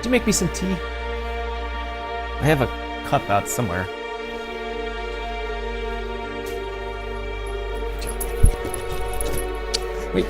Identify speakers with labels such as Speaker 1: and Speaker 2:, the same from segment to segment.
Speaker 1: Could you make me some tea? I have a cup out somewhere. Wait.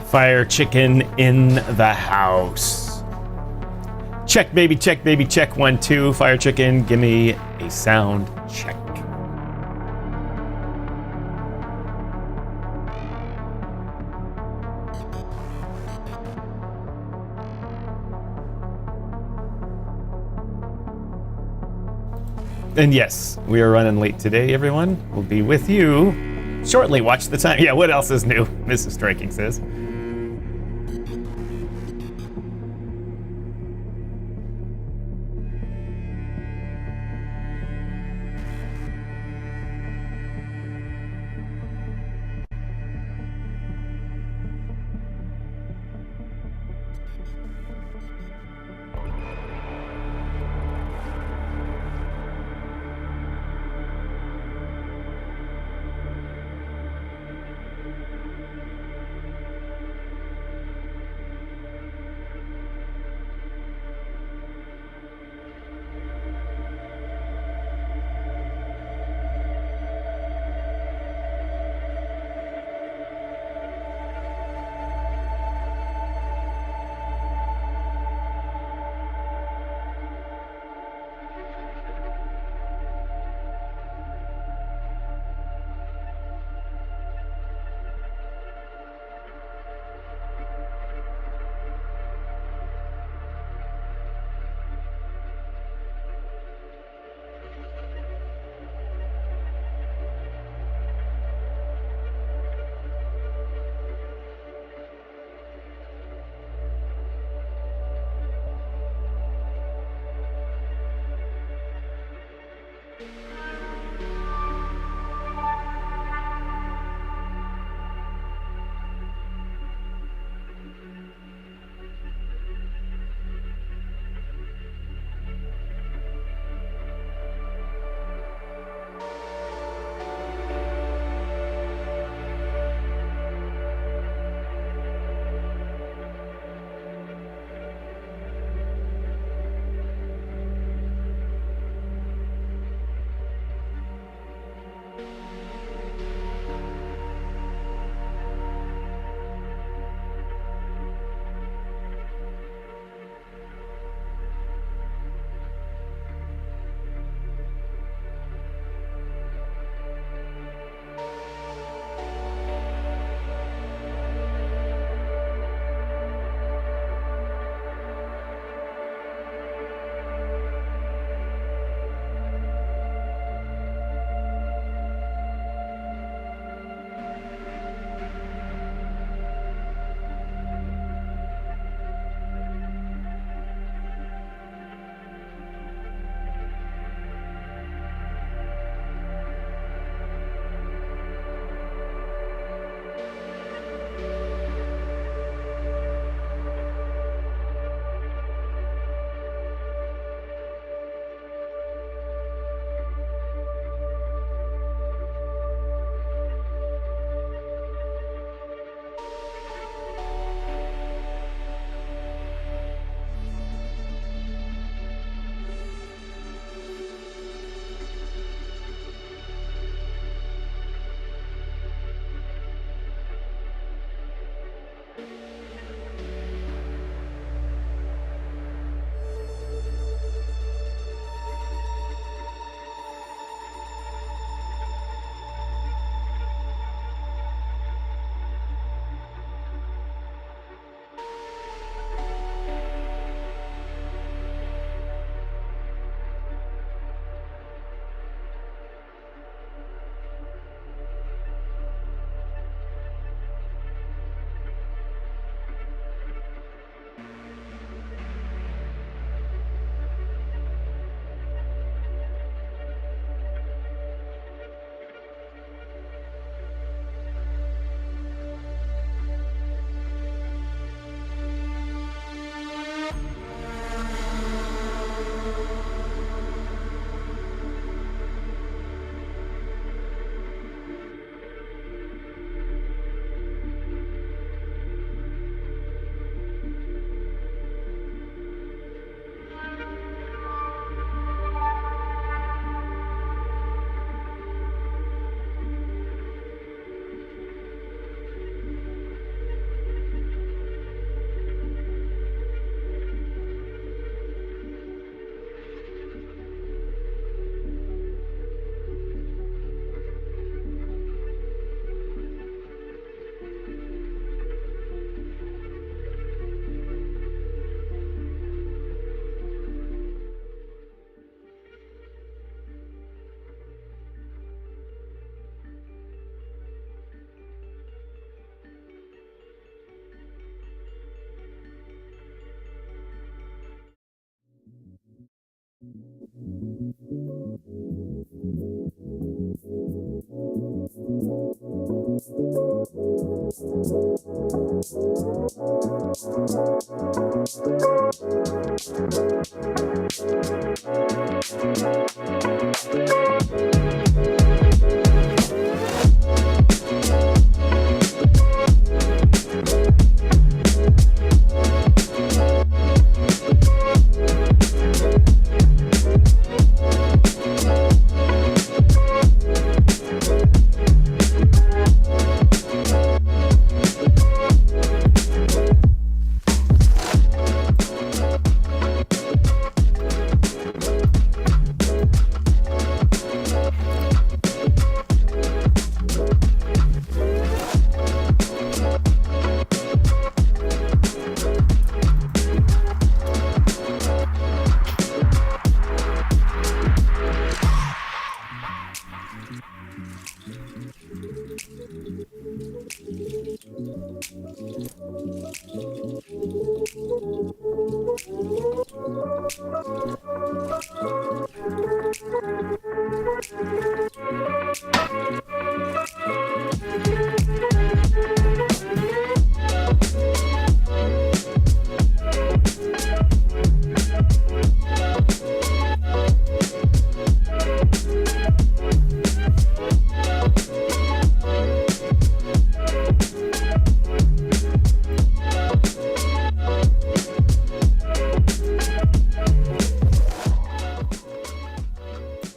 Speaker 1: Fire chicken in the house. Check, baby, check, baby, check. 1, 2. Fire chicken, give me a sound check. And yes, we are running late today, everyone. We'll be with you shortly. Watch the time. Yeah, what else is new? Mrs. Striking says.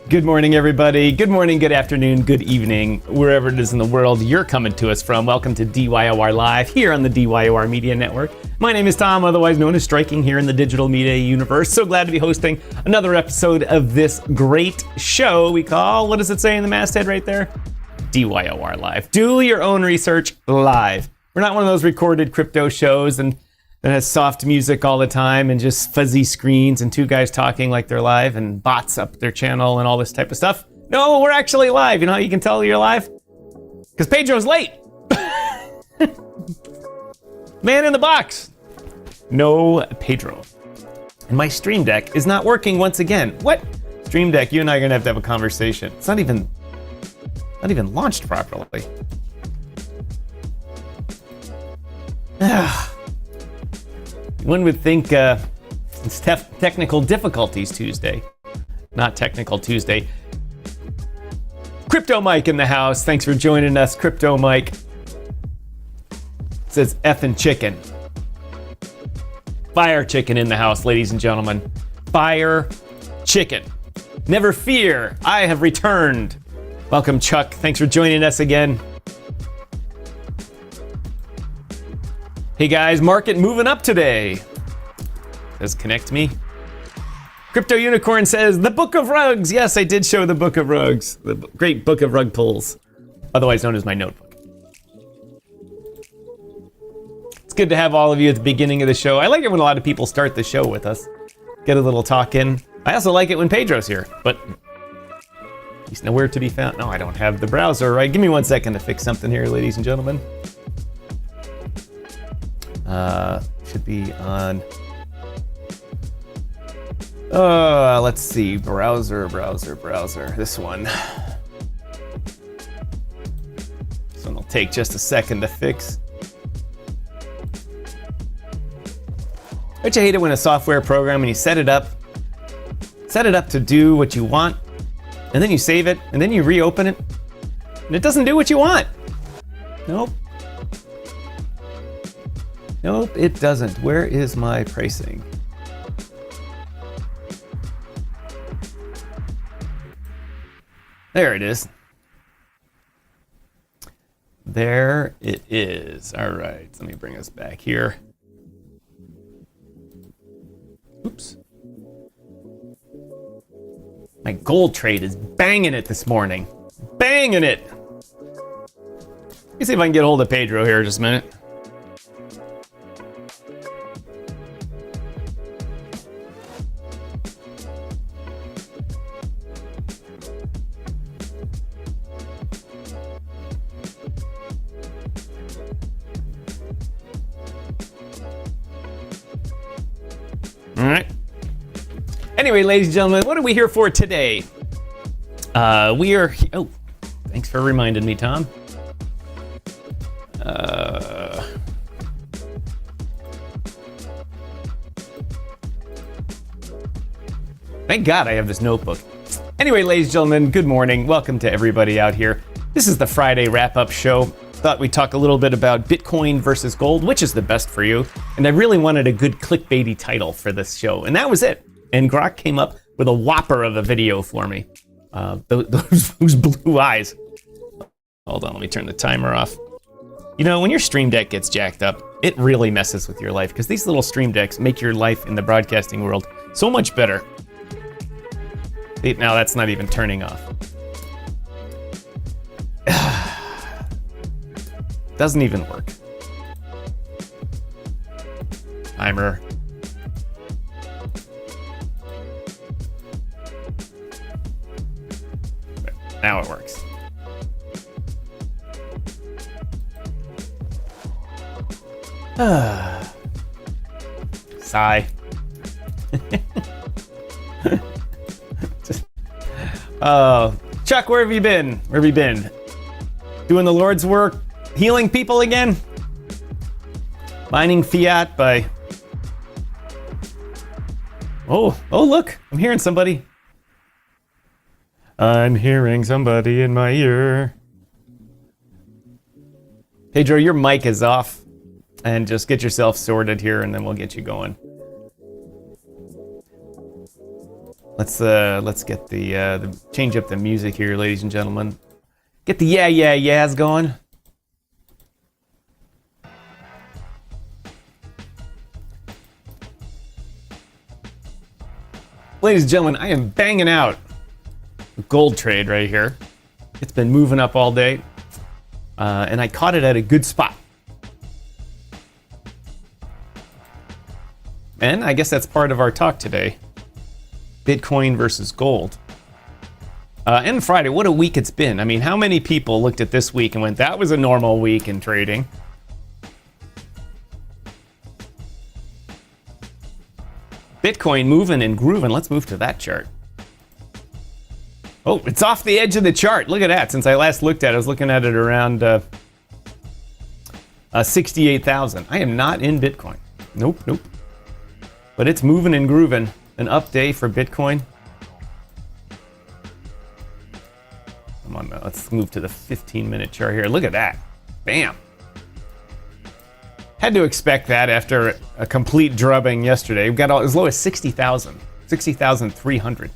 Speaker 1: Good morning, everybody. Good morning, good afternoon, good evening, wherever it is in the world you're coming to us from. Welcome to DYOR Live here on the DYOR Media Network. My name is Tom, otherwise known as Striking here in the digital media universe. So glad to be hosting another episode of this great show we call, what does it say in the masthead right there? DYOR Live. Do your own research live. We're not one of those recorded crypto shows and that has soft music all the time and just fuzzy screens and two guys talking like they're live and bots up their channel and all this type of stuff. No, we're actually live. You know how you can tell you're live? Because Pedro's late. Man in the box. No Pedro. And my Stream Deck is not working once again. What? Stream Deck, you and I are going to have a conversation. It's not even launched properly. One would think it's technical difficulties Tuesday. Not technical Tuesday. Crypto Mike in the house. Thanks for joining us, Crypto Mike. It says effing chicken. Fire chicken in the house, ladies and gentlemen. Fire chicken. Never fear, I have returned. Welcome, Chuck. Thanks for joining us again. Hey guys, market moving up today. Says connect me. Crypto Unicorn says the Book of Rugs. Yes, I did show the Book of Rugs. The great Book of Rug Pulls, otherwise known as my notebook. It's good to have all of you at the beginning of the show. I like it when a lot of people start the show with us. Get a little talk in. I also like it when Pedro's here, but he's nowhere to be found. No, I don't have the browser right. Give me 1 second to fix something here, ladies and gentlemen. Should be on. Let's see. Browser. This one. This one will take just a second to fix. Don't you hate it when a software program, and you set it up to do what you want, and then you save it, and then you reopen it, and it doesn't do what you want? Nope, it doesn't. Where is my pricing? There it is. There it is. All right, let me bring us back here. Oops. My gold trade is banging it this morning. Banging it. Let me see if I can get a hold of Pedro here in just a minute. All right. Anyway, ladies and gentlemen, what are we here for today? We are. Oh, thanks for reminding me, Tom. Thank God I have this notebook. Anyway, ladies and gentlemen, good morning. Welcome to everybody out here. This is the Friday wrap-up show. Thought we'd talk a little bit about Bitcoin versus gold, which is the best for you. And I really wanted a good clickbaity title for this show, and that was it. And Grok came up with a whopper of a video for me. Those blue eyes. Hold on, let me turn the timer off. You know, when your Stream Deck gets jacked up, it really messes with your life, because these little Stream Decks make your life in the broadcasting world so much better. Now that's not even turning off. Doesn't even work. Timer. Now it works. Sigh. Chuck, where have you been? Where have you been? Doing the Lord's work? Healing people again? Mining fiat by... Oh, look, I'm hearing somebody. I'm hearing somebody in my ear. Pedro, your mic is off. And just get yourself sorted here, and then we'll get you going. Let's get the change up the music here, ladies and gentlemen. Get the yeahs going. Ladies and gentlemen, I am banging out a gold trade right here. It's been moving up all day, and I caught it at a good spot. And I guess that's part of our talk today. Bitcoin versus gold. And Friday, what a week it's been. I mean, how many people looked at this week and went, that was a normal week in trading? Bitcoin moving and grooving. Let's move to that chart. Oh, it's off the edge of the chart. Look at that. Since I last looked at it, I was looking at it around 68,000. I am not in Bitcoin. Nope. But it's moving and grooving. An up day for Bitcoin. Come on, now. Let's move to the 15-minute chart here. Look at that. Bam. Had to expect that after a complete drubbing yesterday. We got as low as 60,000. 60,300.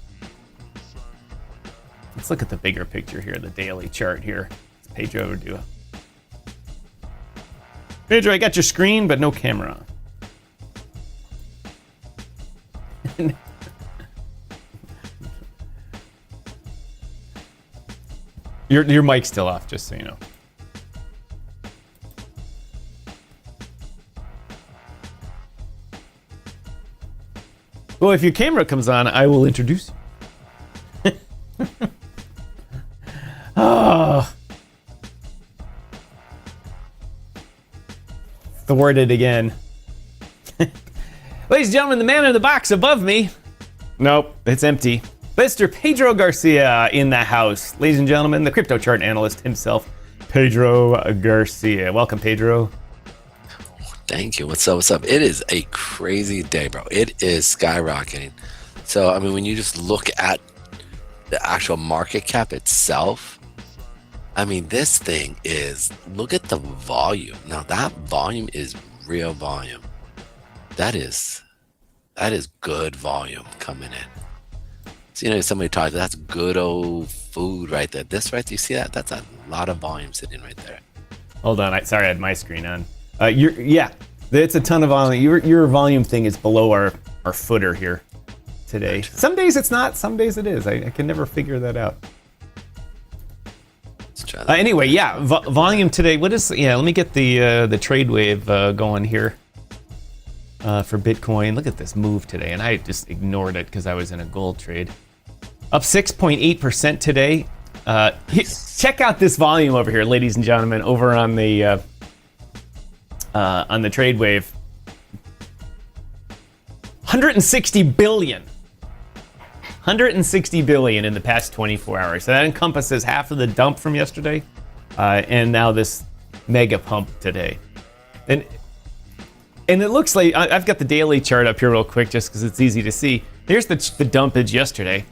Speaker 1: Let's look at the bigger picture here, the daily chart here. It's Pedro do. Pedro, I got your screen, but no camera. Your mic's still off, just so you know. Well, if your camera comes on, I will introduce you. Oh. Thwarted again. Ladies and gentlemen, the man in the box above me. Nope, it's empty. Mr. Pedro Garcia in the house. Ladies and gentlemen, the crypto chart analyst himself, Pedro Garcia. Welcome, Pedro.
Speaker 2: Thank you. What's up? It is a crazy day, bro. It is skyrocketing. So, I mean, when you just look at the actual market cap itself, I mean, this thing is, look at the volume. Now, that volume is real volume. That is good volume coming in. So, you know, somebody talks, that's good old food right there. This right there, you see that? That's a lot of volume sitting right there.
Speaker 1: Hold on, sorry, I had my screen on. It's a ton of volume. Your volume thing is below our footer here today. Gotcha. Some days it's not, some days it is. I can never figure that out.
Speaker 2: Let's try that.
Speaker 1: Anyway, yeah, volume today. Let me get the trade wave going here. For Bitcoin. Look at this move today, and I just ignored it because I was in a gold trade. Up 6.8% today. Check out this volume over here, ladies and gentlemen, over on the trade wave. 160 billion. 160 billion in the past 24 hours. So that encompasses half of the dump from yesterday, and now this mega pump today. And it looks like, I've got the daily chart up here real quick just because it's easy to see. Here's the dumpage yesterday,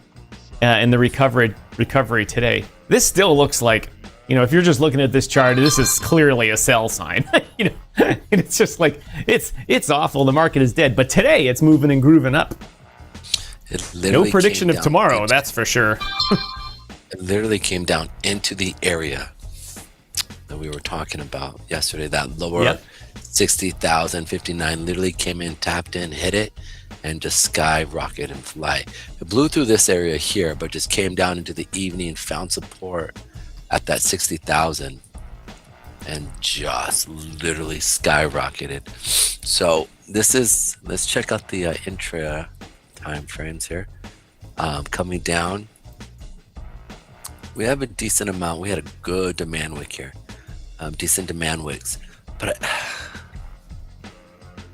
Speaker 1: and the recovery today. This still looks like, if you're just looking at this chart, this is clearly a sell sign. It's just like it's awful. The market is dead, but today it's moving and grooving up. No prediction of tomorrow, that's for sure.
Speaker 2: It literally came down into the area that we were talking about yesterday. That lower 60,059 literally came in, tapped in, hit it, and just skyrocket and fly. It blew through this area here, but just came down into the evening, found support at that 60,000 and just literally skyrocketed. So let's check out the intra time frames here. Coming down, we have a decent amount. We had a good demand wick here, decent demand wicks, but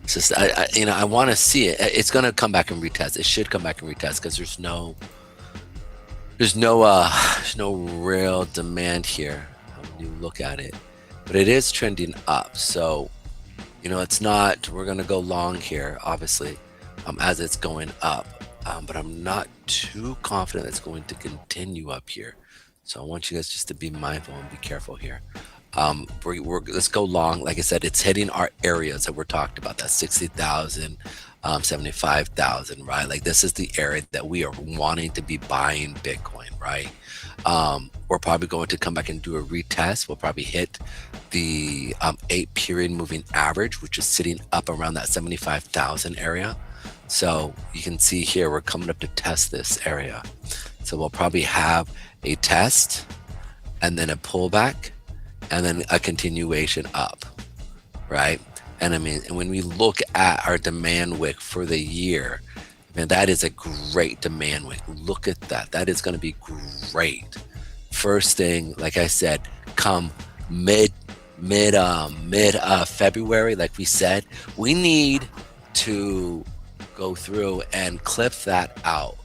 Speaker 2: it's just I want to see it. It's going to come back and retest. It should come back and retest because there's no real demand here when you look at it, but it is trending up. So it's not, we're going to go long here obviously as it's going up, but I'm not too confident it's going to continue up here. So I want you guys just to be mindful and be careful here. Let's go long. Like I said, it's hitting our areas that we're talking about, that 60,000, 75,000, right? Like this is the area that we are wanting to be buying Bitcoin, right? We're probably going to come back and do a retest. We'll probably hit the 8 period moving average, which is sitting up around that 75,000 area. So you can see here, we're coming up to test this area. So we'll probably have a test and then a pullback and then a continuation up, right? And when we look at our demand wick for the year, man, that is a great demand wick. Look at that. That is going to be great. First thing, like I said, come mid February, like we said, we need to go through and clip that out.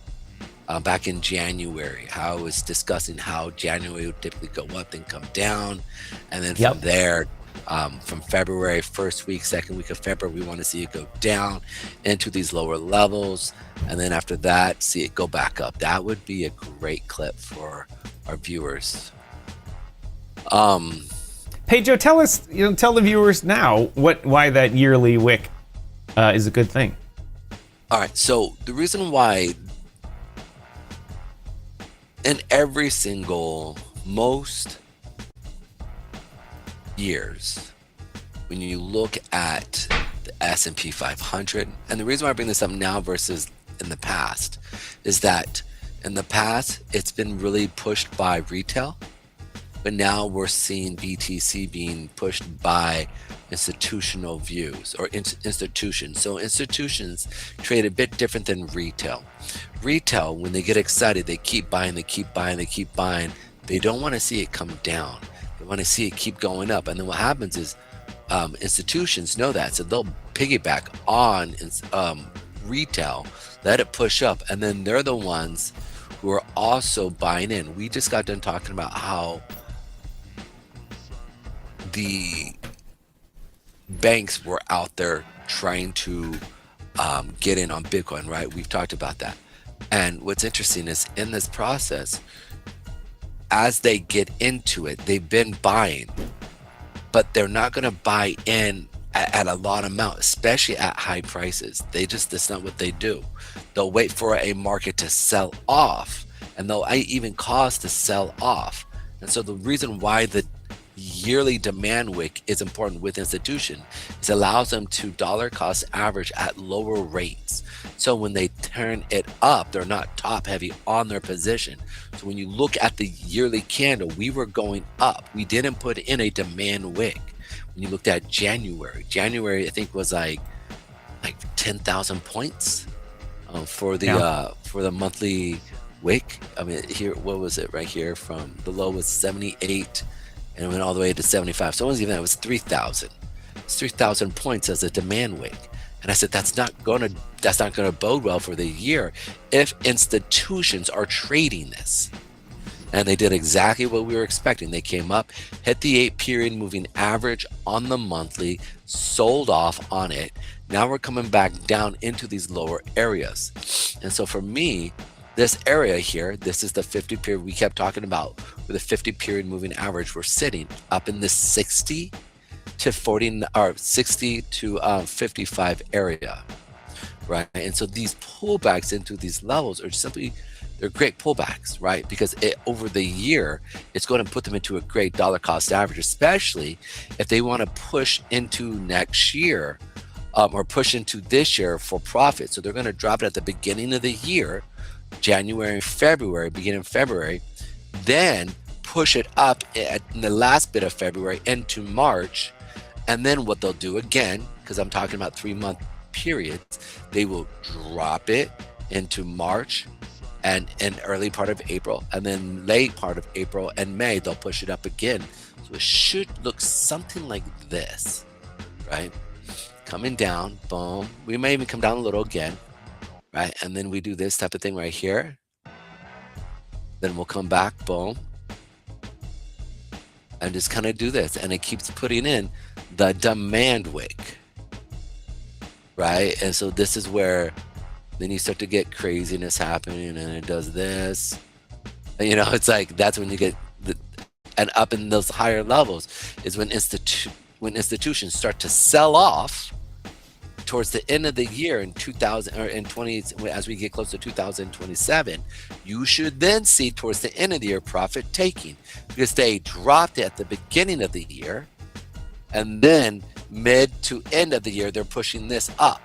Speaker 2: Back in January, how I was discussing how January would typically go up, then come down, and then from there, from February, first week, second week of February, we want to see it go down into these lower levels, and then after that, see it go back up. That would be a great clip for our viewers.
Speaker 1: Pedro, tell us, tell the viewers now why that yearly wick is a good thing.
Speaker 2: All right, so the reason why in every single, most years, when you look at the S&P 500, and the reason why I bring this up now versus in the past is that in the past, it's been really pushed by retail, but now we're seeing BTC being pushed by institutional views or institutions. So institutions trade a bit different than retail. Retail, when they get excited, they keep buying, they keep buying, they keep buying. They don't want to see it come down. They want to see it keep going up. And then what happens is institutions know that, so they'll piggyback on retail, let it push up, and then they're the ones who are also buying in. We just got done talking about how the banks were out there trying to get in on Bitcoin, right? We've talked about that. And what's interesting is in this process, as they get into it, they've been buying, but they're not going to buy in at a lot amount, especially at high prices. That's not what they do. They'll wait for a market to sell off, and they'll even cause to sell off. And so the reason why the yearly demand wick is important with institution is it allows them to dollar cost average at lower rates. So when they turn it up, they're not top heavy on their position. So when you look at the yearly candle, we were going up. We didn't put in a demand wick. When you looked at January, I think was like 10,000 points for the monthly wick. I mean, here, what was it right here? From the low was 78 and it went all the way to 75. So it wasn't even that, it was 3,000. It's 3,000 points as a demand wick. And I said, that's not gonna bode well for the year if institutions are trading this. And they did exactly what we were expecting. They came up, hit the 8 period moving average on the monthly, sold off on it. Now we're coming back down into these lower areas. And so for me, this area here, this is the 50 period we kept talking about, with the 50 period moving average. We're sitting up in this 60 to 40 or 60 to 55 area, right? And so these pullbacks into these levels are simply, they're great pullbacks, right? Because over the year, it's going to put them into a great dollar cost average, especially if they want to push into next year or push into this year for profit. So they're going to drop it at the beginning of the year, January, February, beginning of February, then push it up in the last bit of February into March. And then what they'll do again, because I'm talking about 3-month periods, they will drop it into March and in early part of April, and then late part of April and May, they'll push it up again. So it should look something like this, right? Coming down, boom. We may even come down a little again, right? And then we do this type of thing right here. Then we'll come back, boom. And just kind of do this. And it keeps putting in the demand wick, right? And so this is where then you start to get craziness happening, and it does this. And, you know, it's like, that's when you get, and up in those higher levels is when institutions start to sell off towards the end of the year in 2020, as we get close to 2027. You should then see towards the end of the year profit taking, because they dropped it at the beginning of the year, and then mid to end of the year they're pushing this up.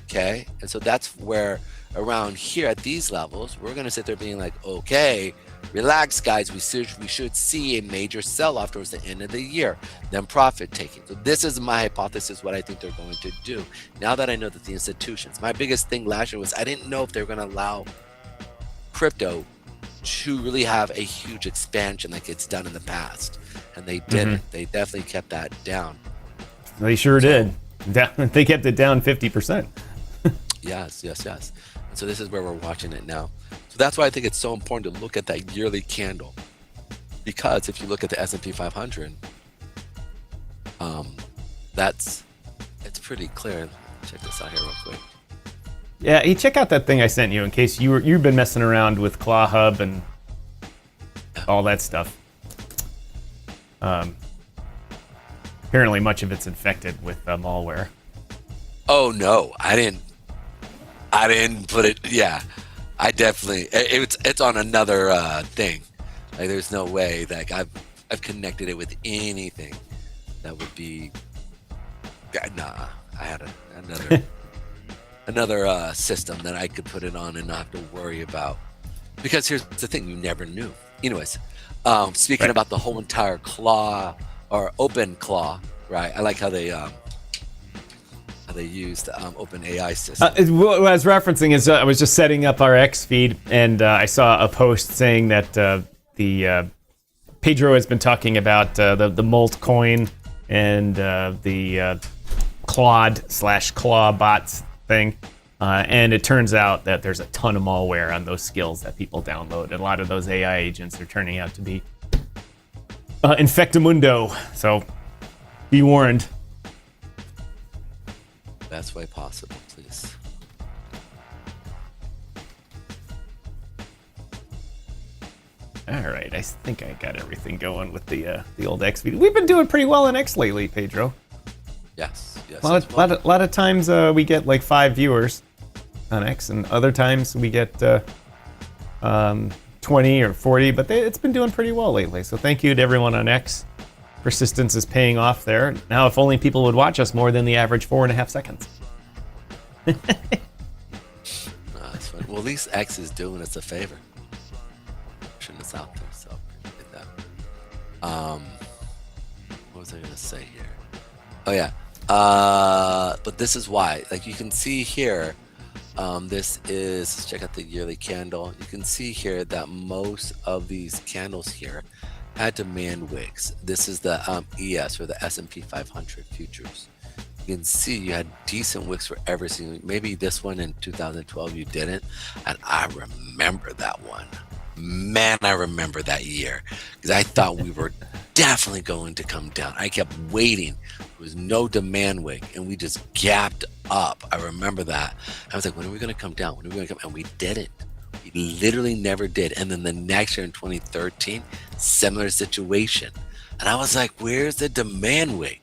Speaker 2: Okay, and so that's where around here at these levels we're going to sit there being like, okay, relax guys, we should see a major sell-off towards the end of the year, then profit taking. So this is my hypothesis, what I think they're going to do. Now that I know that the institutions, my biggest thing last year was I didn't know if they were going to allow crypto to really have a huge expansion like it's done in the past, and they didn't. They definitely kept that down.
Speaker 1: They sure did. They kept it down 50%.
Speaker 2: Yes. And so this is where we're watching it now. So that's why I think it's so important to look at that yearly candle, because if you look at the S&P 500, it's pretty clear. Check this out here real quick.
Speaker 1: Yeah, hey, check out that thing I sent you in case you've been messing around with Claw Hub and all that stuff. Apparently, much of it's infected with malware.
Speaker 2: Oh no, I didn't put it. Yeah, I definitely. It's on another thing. Like, there's no way that I've connected it with anything that would be. Nah, I had another system that I could put it on and not have to worry about. Because here's the thing, you never knew. Anyways, speaking about the whole entire claw or open claw, right? I like how they used open AI system.
Speaker 1: What I was referencing is I was just setting up our X feed, and I saw a post saying that the Pedro has been talking about the Molt coin and the Claw bots thing. And it turns out that there's a ton of malware on those skills that people download. And a lot of those AI agents are turning out to be Infectamundo. So be warned.
Speaker 2: Best way possible, please.
Speaker 1: All right, I think I got everything going with the old X feed. We've been doing pretty well in X lately, Pedro.
Speaker 2: Yes.
Speaker 1: A lot of times we get like 5 viewers on X, and other times we get 20 or 40, but it's been doing pretty well lately. So thank you to everyone on X. Persistence is paying off there. Now, if only people would watch us more than the average 4.5 seconds.
Speaker 2: That's fine. Well, at least X is doing us a favor. Shouldn't it's out there, so appreciate that. What was I gonna say here? Oh yeah. But this is why. Like, you can see here, this is, let's check out the yearly candle. You can see here that most of these candles here had demand wicks. This is the ES, or the S&P 500 futures. You can see you had decent wicks for every single. Maybe this one in 2012 you didn't, and I remember that one. Man, I remember that year because I thought we were definitely going to come down. I kept waiting. There was no demand wick, and we just gapped up. I remember that. I was like, when are we going to come down? When are we going to come? And we didn't. We literally never did. And then the next year in 2013, similar situation. And I was like, where's the demand wick?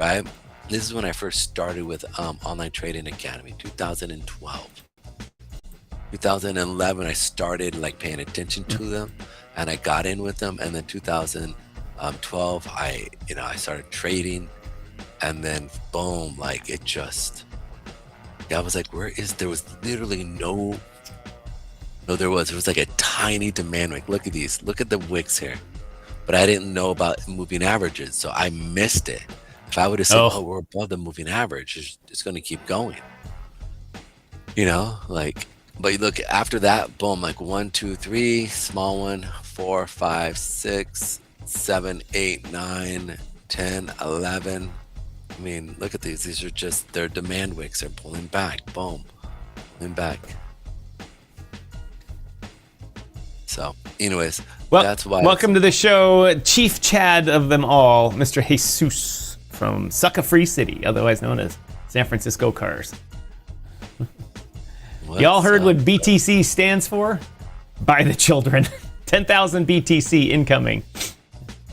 Speaker 2: Right? This is when I first started with Online Trading Academy, 2012. 2011, I started like paying attention to them, and I got in with them. And then 2012, I started trading, and then boom, like it just, I was like, there was literally there was like a tiny demand wick. Look at these, look at the wicks here. But I didn't know about moving averages, so I missed it. If I would have said, we're above the moving average, it's going to keep going. But you look after that, boom, like 1, 2, 3, small one, 4, 5, 6, 7, 8, 9, 10, 11. I mean, look at these. These are just their demand wicks. They're pulling back. Boom. Pulling back. So, anyways, that's why.
Speaker 1: Welcome to the show, Chief Chad of them all, Mr. Jesus from Sucker Free City, otherwise known as San Francisco Cars. Y'all heard what BTC stands for? Buy the children. 10,000 BTC incoming.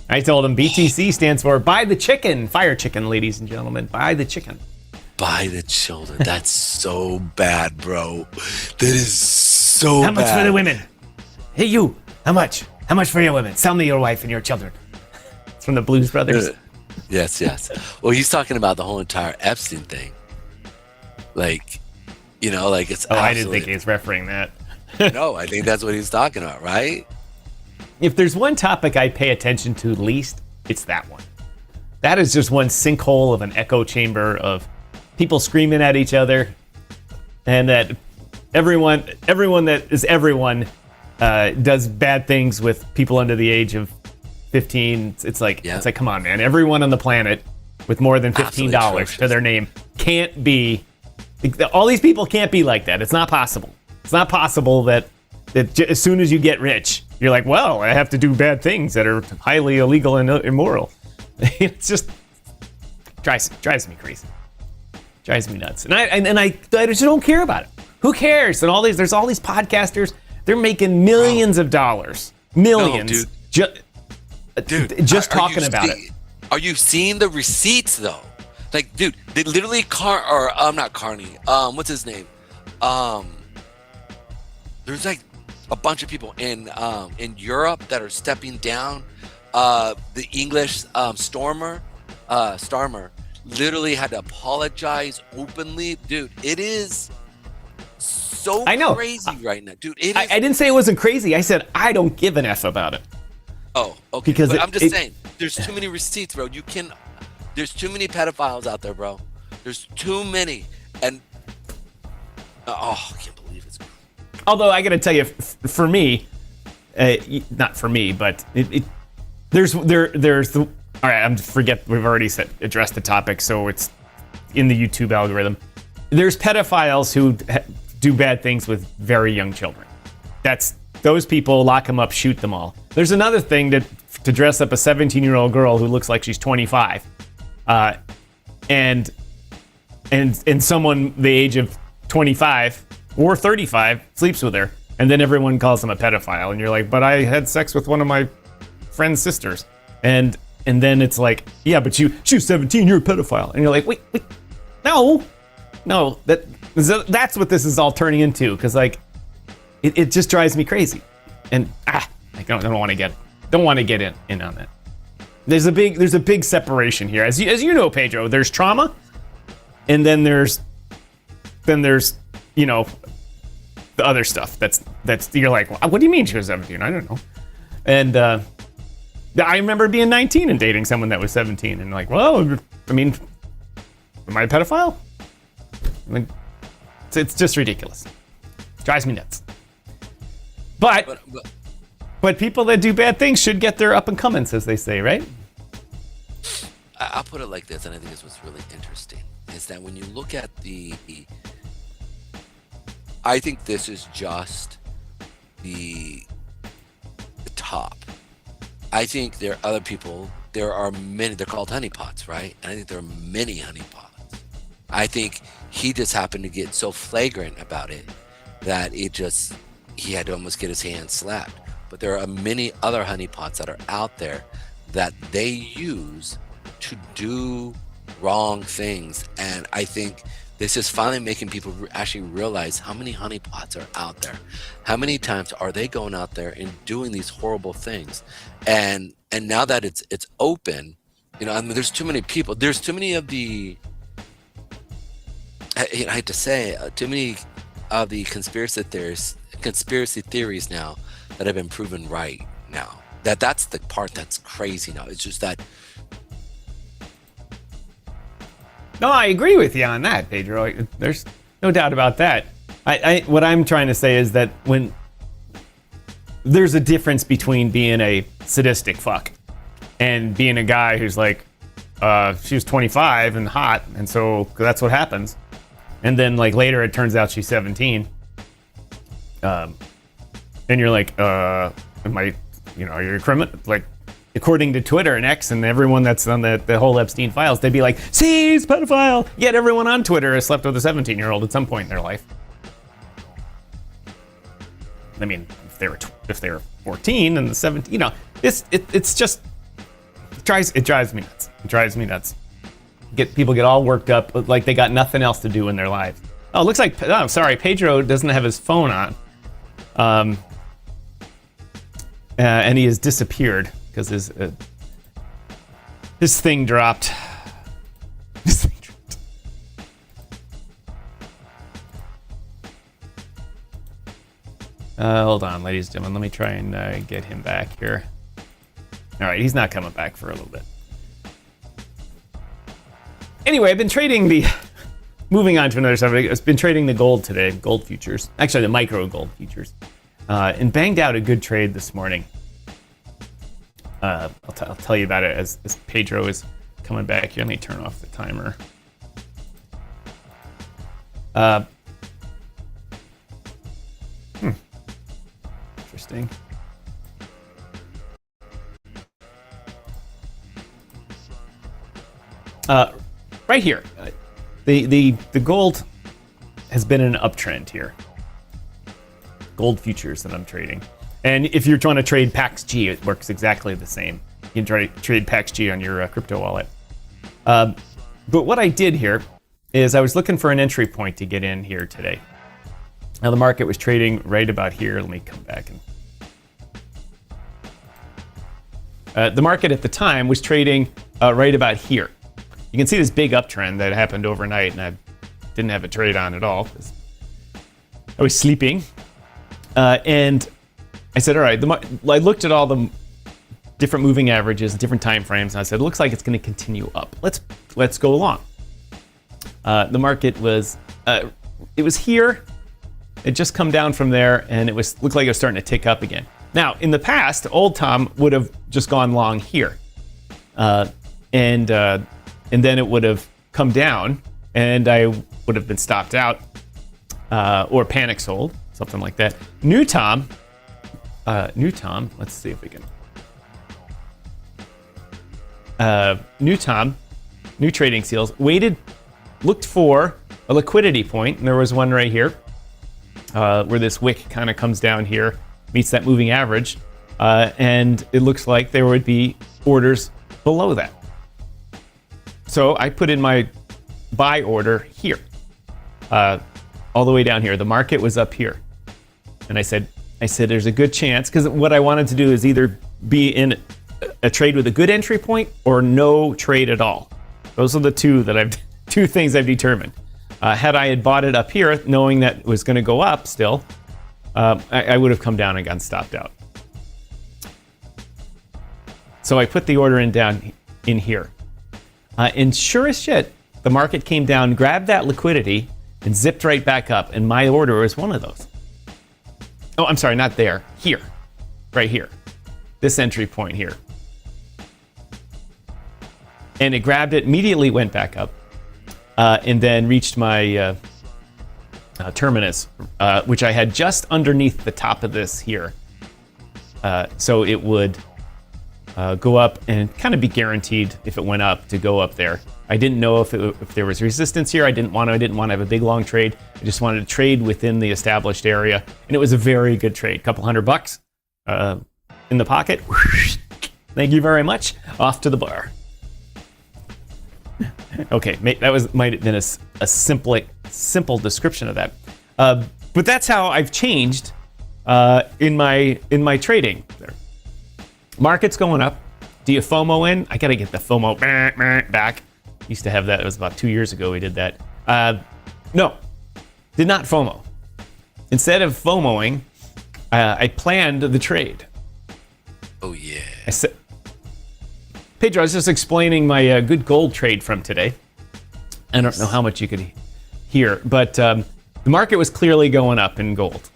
Speaker 1: I told him BTC stands for buy the chicken. Fire chicken, ladies and gentlemen. Buy the chicken.
Speaker 2: Buy the children. That's so bad, bro. That is so bad.
Speaker 1: How much for the women? Hey, you. How much? How much for your women? Sell me your wife and your children. It's from the Blues Brothers.
Speaker 2: Yes. Well, he's talking about the whole entire Epstein thing. It's.
Speaker 1: Oh, I didn't think he was referring that.
Speaker 2: No, I think that's what he's talking about, right?
Speaker 1: If there's one topic I pay attention to least, it's that one. That is just one sinkhole of an echo chamber of people screaming at each other, and that everyone that is everyone does bad things with people under the age of 15. It's like, come on, man. Everyone on the planet with more than $15 to their name can't be. All these people can't be like that. It's not possible. It's not possible that as soon as you get rich, you're like, well, I have to do bad things that are highly illegal and immoral. It's just drives me crazy. Drives me nuts. And I just don't care about it. Who cares? And there's all these podcasters. They're making millions of dollars. Millions.
Speaker 2: No,
Speaker 1: dude. Just talking about it.
Speaker 2: Are you seeing the receipts though? Like, dude, they literally not Carney. What's his name? There's like a bunch of people in Europe that are stepping down. The English Starmer literally had to apologize openly. Dude, it is so crazy right now. Dude, it is.
Speaker 1: I didn't say it wasn't crazy. I said I don't give an F about it.
Speaker 2: Oh, okay.
Speaker 1: Because
Speaker 2: I'm just saying, there's too many receipts, bro. There's too many pedophiles out there, bro. There's too many. And I can't believe it's.
Speaker 1: Although I got to tell you, for me, not for me, but there's the. All right, forget we've already addressed the topic, so it's in the YouTube algorithm. There's pedophiles who do bad things with very young children. That's those people. Lock them up, shoot them all. There's another thing to dress up a 17-year-old girl who looks like she's 25. And someone the age of 25 or 35 sleeps with her, and then everyone calls them a pedophile, and you're like, but I had sex with one of my friend's sisters, and then it's like, yeah, but she was 17, you're a pedophile, and you're like, wait, no, that's what this is all turning into, because like it just drives me crazy, and I don't want to get in on that. There's a big separation here. As you know, Pedro, there's trauma, and then there's the other stuff that's you're like, what do you mean she was 17? I don't know. And I remember being 19 and dating someone that was 17, and like, well, I mean, am I a pedophile? I mean, it's just ridiculous. It drives me nuts. But people that do bad things should get their up and comings, as they say, right?
Speaker 2: I'll put it like this, and I think this was really interesting, is that when you look at I think this is just the top. I think there are other people, there are many, they're called honeypots, right? And I think there are many honeypots. I think he just happened to get so flagrant about it that he had to almost get his hand slapped. But there are many other honeypots that are out there that they use to do wrong things. And I think this is finally making people actually realize how many honeypots are out there. How many times are they going out there and doing these horrible things? And now that it's open, I mean, there's too many people. There's too many of the, I hate to say, too many of the conspiracy theories now that have been proven right now. That's the part that's crazy now. It's just that.
Speaker 1: No, I agree with you on that, Pedro. There's no doubt about that. What I'm trying to say is that when there's a difference between being a sadistic fuck and being a guy who's like, she was 25 and hot, and so that's what happens. And then like later it turns out she's 17. And you're like, you're a criminal. Like, according to Twitter and X and everyone that's on the whole Epstein files, they'd be like, see, he's a pedophile. Yet everyone on Twitter has slept with a 17-year-old at some point in their life. I mean, if they were 14 and the 17, it's just, it drives me nuts. It drives me nuts. People get all worked up like they got nothing else to do in their lives. Oh, it looks like, Pedro doesn't have his phone on. And he has disappeared because his thing dropped. Hold on, ladies and gentlemen. Let me try and get him back here. All right, he's not coming back for a little bit. Anyway, I've been trading moving on to another subject. I've been trading the gold today, gold futures. Actually, the micro gold futures. And banged out a good trade this morning. I'll tell you about it as Pedro is coming back here. Let me turn off the timer. Interesting. Right here, the gold has been in an uptrend here. Gold futures that I'm trading. And if you're trying to trade PAXG, it works exactly the same. You can trade PAXG on your crypto wallet. But what I did here is I was looking for an entry point to get in here today. Now the market was trading right about here. Let me come back and the market at the time was trading right about here. You can see this big uptrend that happened overnight, and I didn't have a trade on at all. I was sleeping. And I said, all right, I looked at all the different moving averages, different time frames, and I said, it looks like it's going to continue up. Let's go along. The market was, it was here. It just come down from there, and looked like it was starting to tick up again. Now, in the past, old Tom would have just gone long here. And then it would have come down, and I would have been stopped out or panic sold. Something like that. New Tom, let's see if we can. New Tom, new trading seals, looked for a liquidity point, and there was one right here, where this wick kind of comes down here, meets that moving average, and it looks like there would be orders below that. So I put in my buy order here, all the way down here. The market was up here. And I said, there's a good chance, because what I wanted to do is either be in a trade with a good entry point or no trade at all. Those are the two things I've determined. Had I bought it up here, knowing that it was going to go up still, I would have come down and gotten stopped out. So I put the order down in here. And sure as shit, the market came down, grabbed that liquidity, and zipped right back up. And my order was one of those. Oh, I'm sorry, not there. Here. Right here. This entry point here. And it grabbed it, immediately went back up, and then reached my terminus, which I had just underneath the top of this here. So it would go up and kind of be guaranteed if it went up to go up there. I didn't know if there was resistance here. I didn't want to have a big long trade. I just wanted to trade within the established area, and it was a very good trade. Couple $100 in the pocket. Thank you very much. Off to the bar. Okay, that might have been a simple description of that. But that's how I've changed in my trading. Market's going up. Do you FOMO in? I gotta get the FOMO back. Used to have that. It was about 2 years ago we did that. No, did not FOMO. Instead of FOMOing, I planned the trade.
Speaker 2: Oh yeah.
Speaker 1: I said, Pedro, I was just explaining my good gold trade from today. I don't know how much you could hear, but the market was clearly going up in gold.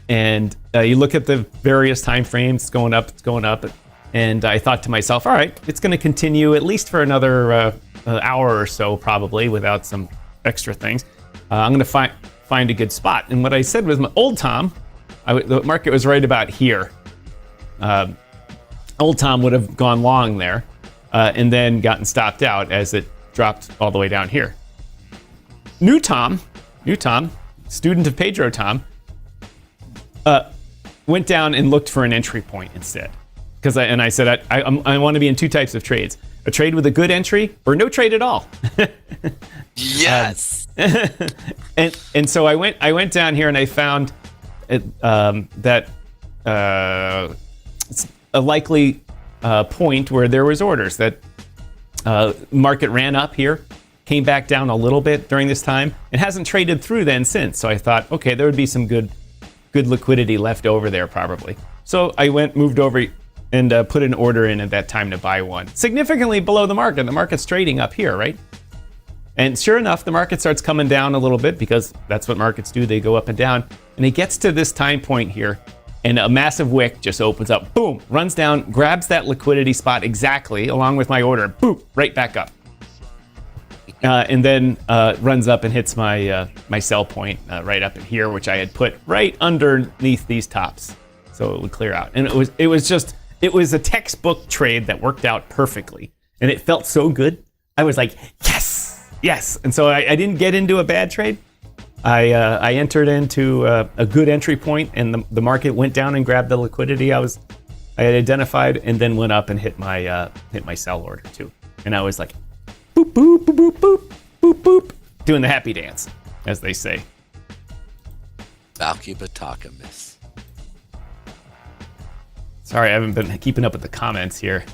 Speaker 1: And you look at the various time frames, it's going up. And I thought to myself, all right, it's going to continue at least for another hour or so, probably, without some extra things. I'm going to find a good spot. And what I said was, my old Tom, the market was right about here. Old Tom would have gone long there and then gotten stopped out as it dropped all the way down here. New Tom, student of Pedro Tom, went down and looked for an entry point instead. I said, I want to be in two types of trades. A trade with a good entry or no trade at all.
Speaker 2: Yes.
Speaker 1: And so I went down here and I found that it's a likely point where there was orders that market ran up here, came back down a little bit during this time, and hasn't traded through then since. So I thought, okay, there would be some good liquidity left over there probably. So I moved over and put an order in at that time to buy one. Significantly below the market. The market's trading up here, right? And sure enough, the market starts coming down a little bit because that's what markets do. They go up and down. And it gets to this time point here, and a massive wick just opens up. Boom, runs down, grabs that liquidity spot exactly, along with my order. Boom, right back up. And then runs up and hits my sell point right up in here, which I had put right underneath these tops, so it would clear out. And it was a textbook trade that worked out perfectly, and it felt so good. I was like, yes. And so I didn't get into a bad trade. I entered into a good entry point, and the market went down and grabbed the liquidity I had identified, and then went up and hit my sell order too. And I was like, boop, boop, boop, boop, boop, boop, boop, doing the happy dance, as they say.
Speaker 2: Valky Bataka miss.
Speaker 1: Sorry, I haven't been keeping up with the comments here.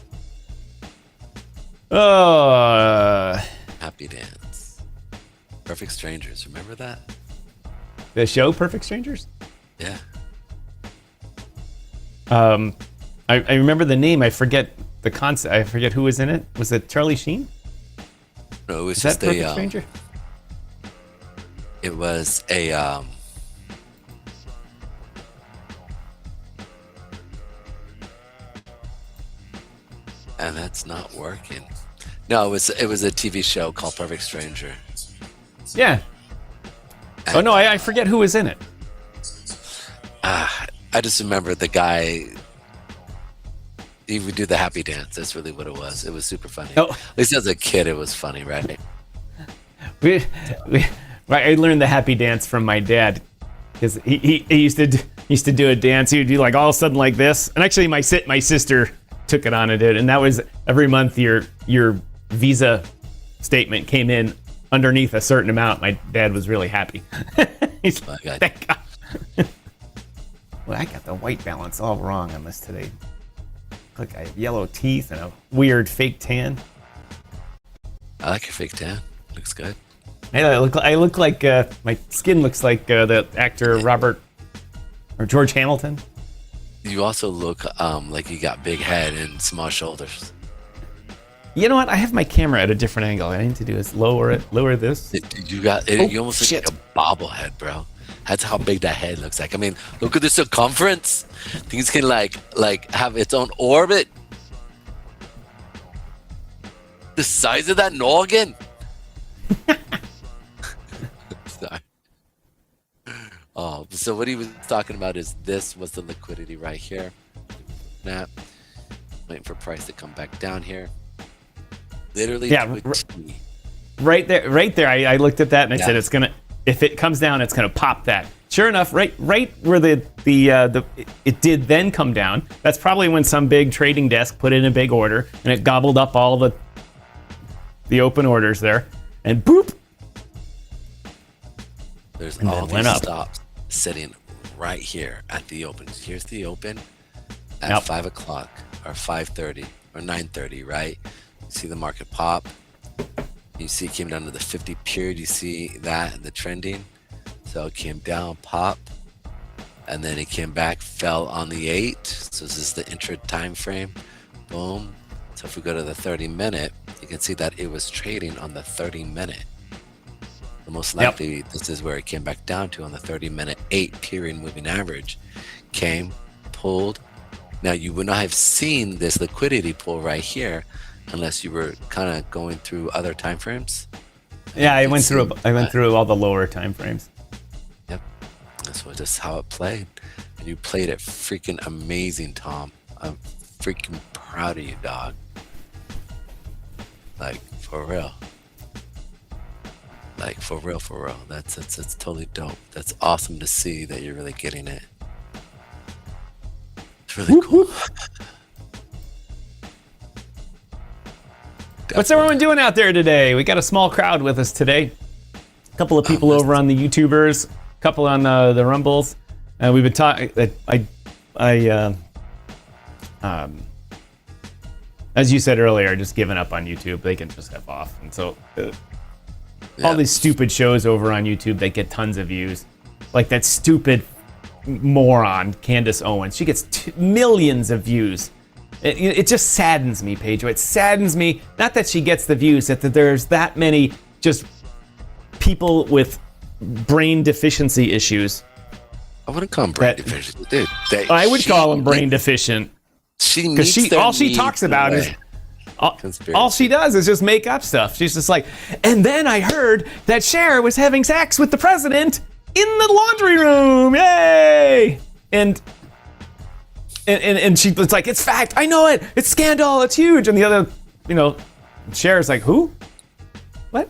Speaker 1: Oh.
Speaker 2: Happy dance. Perfect Strangers, remember that?
Speaker 1: The show Perfect Strangers?
Speaker 2: Yeah.
Speaker 1: I remember the name. I forget the concept. I forget who was in it. Was it Charlie Sheen?
Speaker 2: No, it was
Speaker 1: Is
Speaker 2: just
Speaker 1: that Perfect Stranger?
Speaker 2: It was a and that's not working. No, it was a TV show called Perfect Stranger.
Speaker 1: Yeah.
Speaker 2: And,
Speaker 1: oh no, I forget who was in it.
Speaker 2: I just remember the guy. He would do the happy dance. That's really what it was. It was super funny.
Speaker 1: Oh.
Speaker 2: At least as a kid, it was funny, right?
Speaker 1: I learned the happy dance from my dad because he used to do a dance. He would do like all of a sudden like this. And actually, my sister took it on and did. And that was every month your Visa statement came in underneath a certain amount. My dad was really happy. He's like, thank God. Well, I got the white balance all wrong on this today. Look, I have yellow teeth and a weird fake tan.
Speaker 2: I like your fake tan. Looks good.
Speaker 1: I look like my skin looks like the actor Robert or George Hamilton.
Speaker 2: You also look like you got big head and small shoulders.
Speaker 1: You know what? I have my camera at a different angle. What I need to do is lower this.
Speaker 2: You almost look like a bobblehead, bro. That's how big that head looks like. I mean, look at the circumference. Things can like have its own orbit. The size of that noggin. Sorry. Oh, so what he was talking about is this was the liquidity right here. looking at. Waiting for price to come back down here. Literally,
Speaker 1: Yeah,
Speaker 2: to a T.
Speaker 1: Right there. I looked at that and I said it's gonna. If it comes down, it's gonna pop that. Sure enough, right where it did then come down. That's probably when some big trading desk put in a big order and it gobbled up all the open orders there, and boop.
Speaker 2: There's
Speaker 1: and
Speaker 2: all
Speaker 1: went
Speaker 2: these
Speaker 1: up.
Speaker 2: stops sitting right here at the open. Here's the open at 5 o'clock or 5:30 or 9:30, right? You see the market pop. You see it came down to the 50 period. You see that, the trending. So it came down, pop, and then it came back, fell on the 8. So this is the intra time frame. Boom. So if we go to the 30-minute, you can see that it was trading on the 30-minute. The most likely, this is where it came back down to on the 30-minute 8 period moving average. Came, pulled. Now you would not have seen this liquidity pull right here unless you were kind of going through other time frames.
Speaker 1: Yeah, I went through all the lower time frames.
Speaker 2: Yep, that's just how it played, and you played it freaking amazing, Tom. I'm freaking proud of you, dog. Like for real. Like for real. That's totally dope. That's awesome to see that you're really getting it. It's really cool.
Speaker 1: What's everyone doing out there today? We got a small crowd with us today. A couple of people over on the YouTubers, a couple on the Rumbles. We've been talking. As you said earlier, just giving up on YouTube. They can just have off. And so all these stupid shows over on YouTube that get tons of views, like that stupid moron Candace Owens. She gets millions of views. It just saddens me, Pedro. It saddens me, not that she gets the views, that there's that many just people with brain deficiency issues.
Speaker 2: I wouldn't call them brain deficient, dude.
Speaker 1: I would call them brain deficient. Because all she talks about is all she does is just make up stuff. She's just like, and then I heard that Cher was having sex with the president in the laundry room. Yay! And she was like, it's fact. I know it. It's scandal. It's huge. And the other, Cher's like, who? What?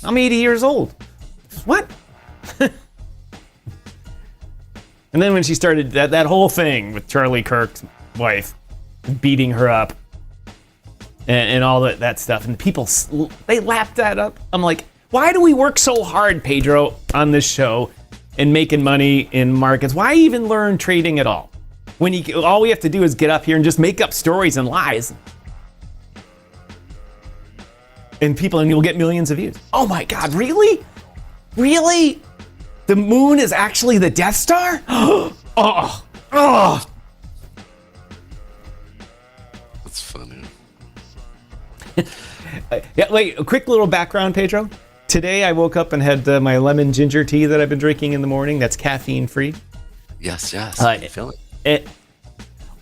Speaker 1: I'm 80 years old. What? And then when she started that whole thing with Charlie Kirk's wife beating her up and all that stuff, and people, they lapped that up. I'm like, why do we work so hard, Pedro, on this show and making money in markets? Why even learn trading at all? When all we have to do is get up here and just make up stories and lies. And you'll get millions of views. Oh my God, really? Really? The moon is actually the Death Star? Oh.
Speaker 2: That's funny.
Speaker 1: Wait, a quick little background, Pedro. Today I woke up and had my lemon ginger tea that I've been drinking in the morning. That's caffeine free.
Speaker 2: Yes. I feel it.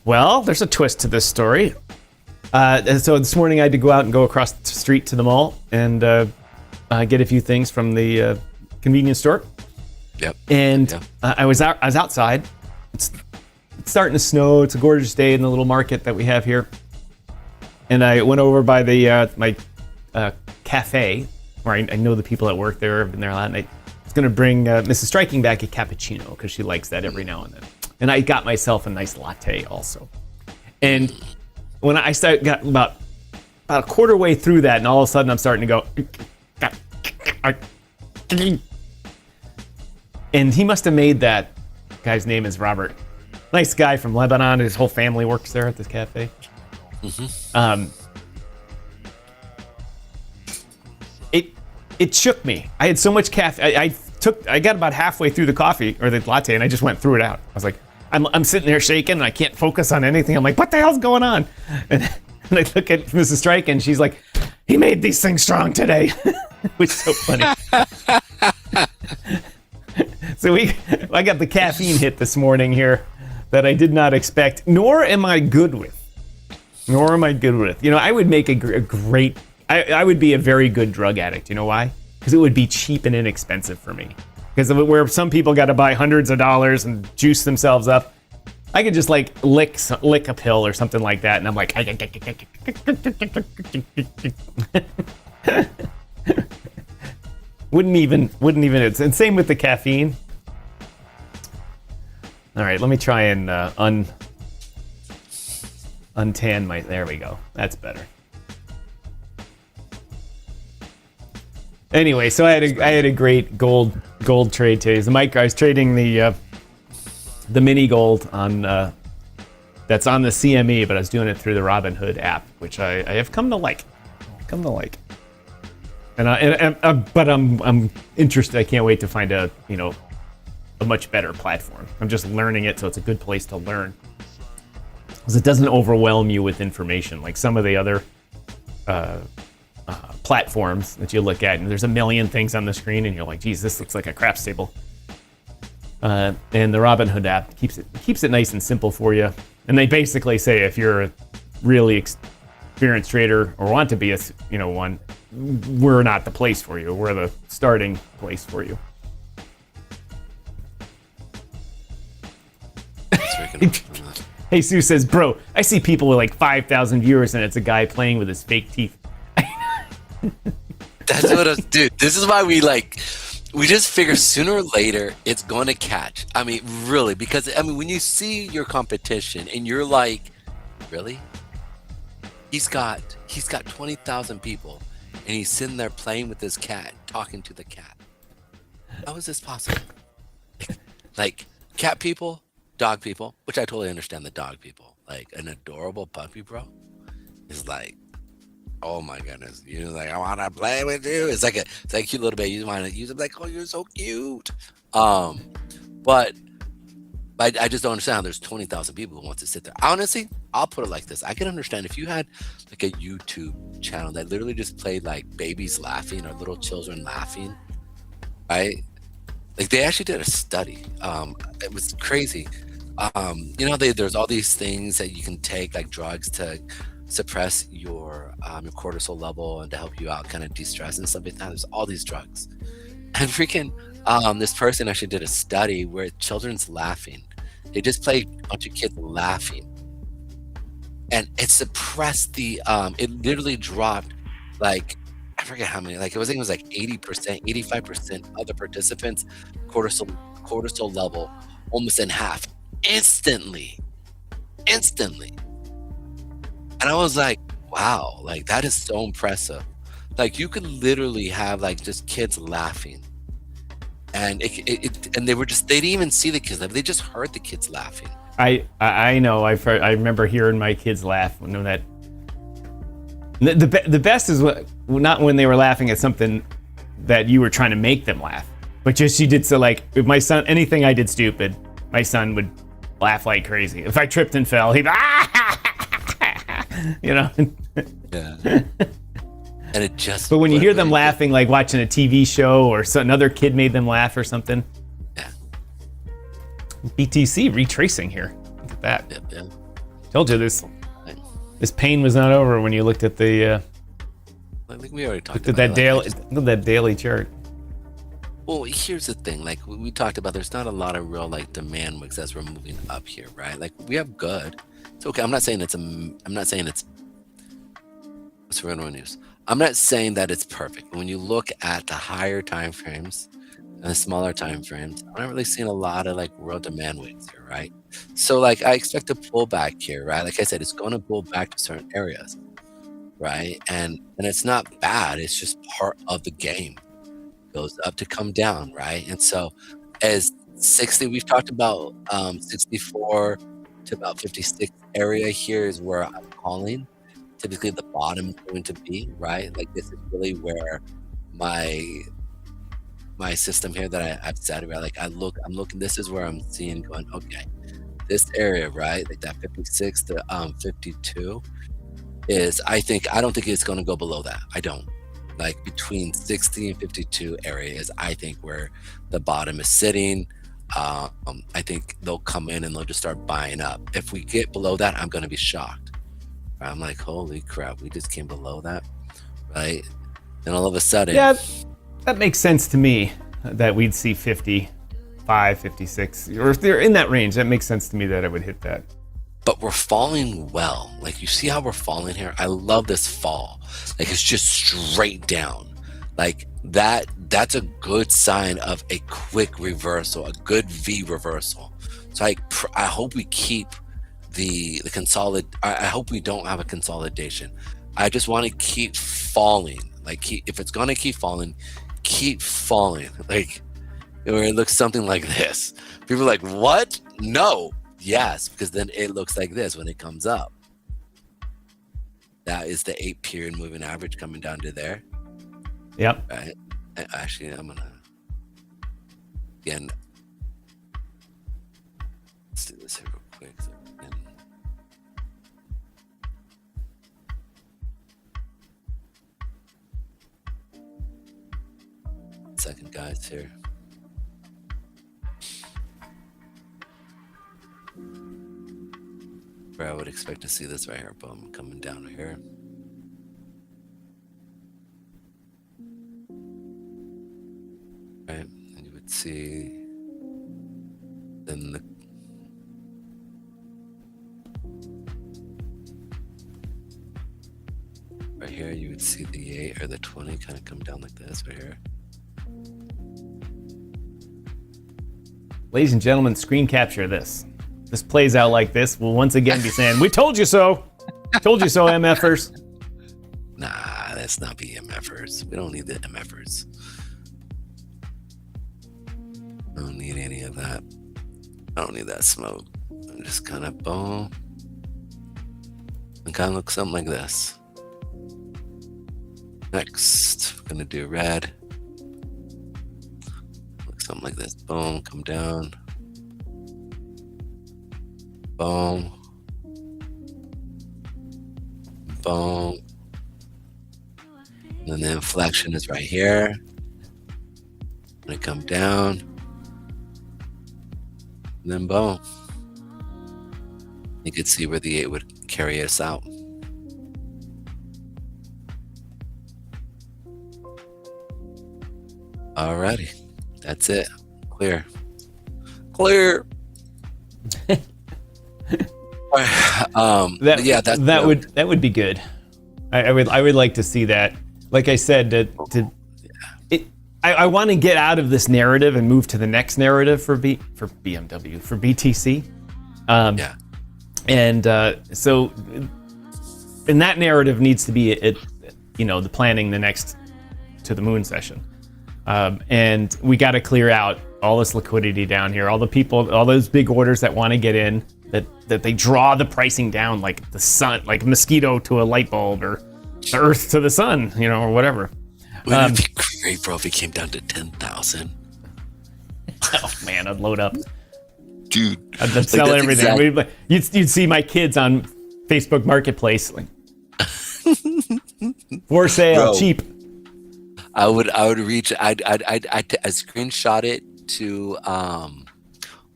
Speaker 1: Well, there's a twist to this story. So this morning I had to go out and go across the street to the mall and get a few things from the convenience store.
Speaker 2: Yep.
Speaker 1: And I was outside. It's starting to snow. It's a gorgeous day in the little market that we have here. And I went over by my cafe where I know the people that work there. I've been there a lot. And I was going to bring Mrs. Striking back a cappuccino because she likes that every now and then. And I got myself a nice latte also. And when I got about a quarter way through that, and all of a sudden I'm starting to go. And he must have made that. Guy's name is Robert. Nice guy from Lebanon. His whole family works there at this cafe. Mm-hmm. It shook me. I had so much caffeine. I got about halfway through the coffee or the latte, and I just went threw it out. I was like, I'm sitting there shaking, and I can't focus on anything. I'm like, what the hell's going on? And I look at Mrs. Strike, and she's like, he made these things strong today, which is so funny. So I got the caffeine hit this morning here that I did not expect, nor am I good with. I would make a great. I would be a very good drug addict. You know why? Because it would be cheap and inexpensive for me. Because where some people got to buy hundreds of dollars and juice themselves up, I could just like lick a pill or something like that, and I'm like, wouldn't even. And same with the caffeine. All right, let me try and untan my. There we go. That's better. Anyway, so I had a great gold trade today. I was trading the mini gold on that's on the CME, but I was doing it through the Robinhood app, which I have come to like. And I'm interested. I can't wait to find a much better platform. I'm just learning it, so it's a good place to learn, because it doesn't overwhelm you with information like some of the other platforms that you look at, and there's a million things on the screen, and you're like, geez, this looks like a craps table. And the Robinhood app keeps it nice and simple for you. And they basically say if you're a really experienced trader or want to be one, we're not the place for you. We're the starting place for you. Hey, Sue says, bro, I see people with like 5,000 viewers and it's a guy playing with his fake teeth.
Speaker 2: That's what dude, this is why we just figure sooner or later it's going to catch. I mean, really, because when you see your competition and you're like, really? He's got 20,000 people and he's sitting there playing with his cat, talking to the cat. How is this possible? Like, cat people, dog people, which I totally understand the dog people. Like, an adorable puppy, bro, is like, oh my goodness, you're like, I want to play with you. It's like a cute little baby. You want to use it, like, oh, you're so cute. But I just don't understand how there's 20,000 people who want to sit there. Honestly, I'll put it like this. I can understand if you had like a YouTube channel that literally just played like babies laughing or little children laughing, right? Like, they actually did a study. It was crazy. There's all these things that you can take, like drugs, to suppress your cortisol level and to help you out, kind of de-stress and stuff like that. There's all these drugs, and freaking this person actually did a study where children's laughing. They just played a bunch of kids laughing, and it suppressed the it literally dropped, like, I forget how many, like, I think it was like 80%, 85% of the participants cortisol level almost in half instantly. And I was like, wow, like, that is so impressive. Like, you could literally have like just kids laughing, and and they didn't even see the kids laugh. They just heard the kids laughing.
Speaker 1: I know. I remember hearing my kids laugh. The best is not when they were laughing at something that you were trying to make them laugh, but just you did. So like, if my son, anything I did stupid, my son would laugh like crazy. If I tripped and fell, he'd
Speaker 2: Yeah. And it just.
Speaker 1: But when you hear them laughing, like watching a TV show or another kid made them laugh or something.
Speaker 2: Yeah.
Speaker 1: BTC retracing here. Look at that.
Speaker 2: Yeah.
Speaker 1: Told you this pain was not over when you looked at the.
Speaker 2: I think we already talked
Speaker 1: about that daily chart.
Speaker 2: Well, here's the thing. Like we talked about, there's not a lot of real like demand wicks as we're moving up here, right? Like, we have good. It's okay. I'm not saying it's. What's the news? I'm not saying that it's perfect. When you look at the higher time frames and the smaller time frames, I'm not really seeing a lot of like real demand wicks here, right? So like, I expect a pullback here, right? Like I said, it's going to pull back to certain areas, right? And it's not bad. It's just part of the game. It goes up to come down, right? And so as 60, we've talked about 64 to about 56 area here is where I'm calling. Typically the bottom is going to be, right? Like, this is really where my system here that I've set, right? Like, I'm looking, this is where I'm seeing going, okay, this area, right? Like that 56 to 52 is, I don't think it's going to go below that. I don't. Like, between 60 and 52 area is, I think, where the bottom is sitting. I think they'll come in and they'll just start buying up. If we get below that, I'm going to be shocked. I'm like, holy crap, we just came below that, right? And all of a sudden,
Speaker 1: yeah, that makes sense to me that we'd see 50 56, or if they're in that range, that makes sense to me that I would hit that.
Speaker 2: But we're falling well. Like, you see how we're falling here? I love this fall. Like, it's just straight down. Like, that's a good sign of a quick reversal, a good V reversal. So I hope we keep the I hope we don't have a consolidation. I just want to keep falling. Like, if it's going to keep falling, keep falling. Like, where it looks something like this. People are like, what? No. Yes, because then it looks like this when it comes up. That is the 8-period moving average coming down to there.
Speaker 1: Yep.
Speaker 2: Right. Actually, I'm gonna again. Let's do this here real quick. So second, guys, here. Where I would expect to see this right here, boom, coming down here. Right, and you would see then the right here, you would see the 8 or the 20 kind of come down like this right here.
Speaker 1: Ladies and gentlemen, screen capture this. This plays out like this. We'll once again be saying, we told you so. Told you so, MFers.
Speaker 2: Nah, that's not be MFers. We don't need the MFers. I don't need any of that. I don't need that smoke. I'm just kind of boom. And kind of look something like this. Next, we're gonna do red. Look something like this. Boom, come down. Boom. Boom. And then the inflection is right here. Gonna come down. And then boom. You could see where the 8 would carry us out. Alrighty. That's it. Clear. Clear.
Speaker 1: That would be good. I would like to see that. Like I said, I want to get out of this narrative and move to the next narrative for BMW, for BTC. And so, and that narrative needs to be the planning the next to the moon session. And we got to clear out all this liquidity down here, all the people, all those big orders that want to get in, that they draw the pricing down like the sun, like a mosquito to a light bulb, or the earth to the sun, or whatever.
Speaker 2: Wouldn't it be great, bro, if it came down to 10,000?
Speaker 1: Oh man, I'd load up,
Speaker 2: dude.
Speaker 1: I'd sell everything. Exactly. You'd see my kids on Facebook Marketplace, like for sale, bro, cheap.
Speaker 2: I would reach. I'd screenshot it to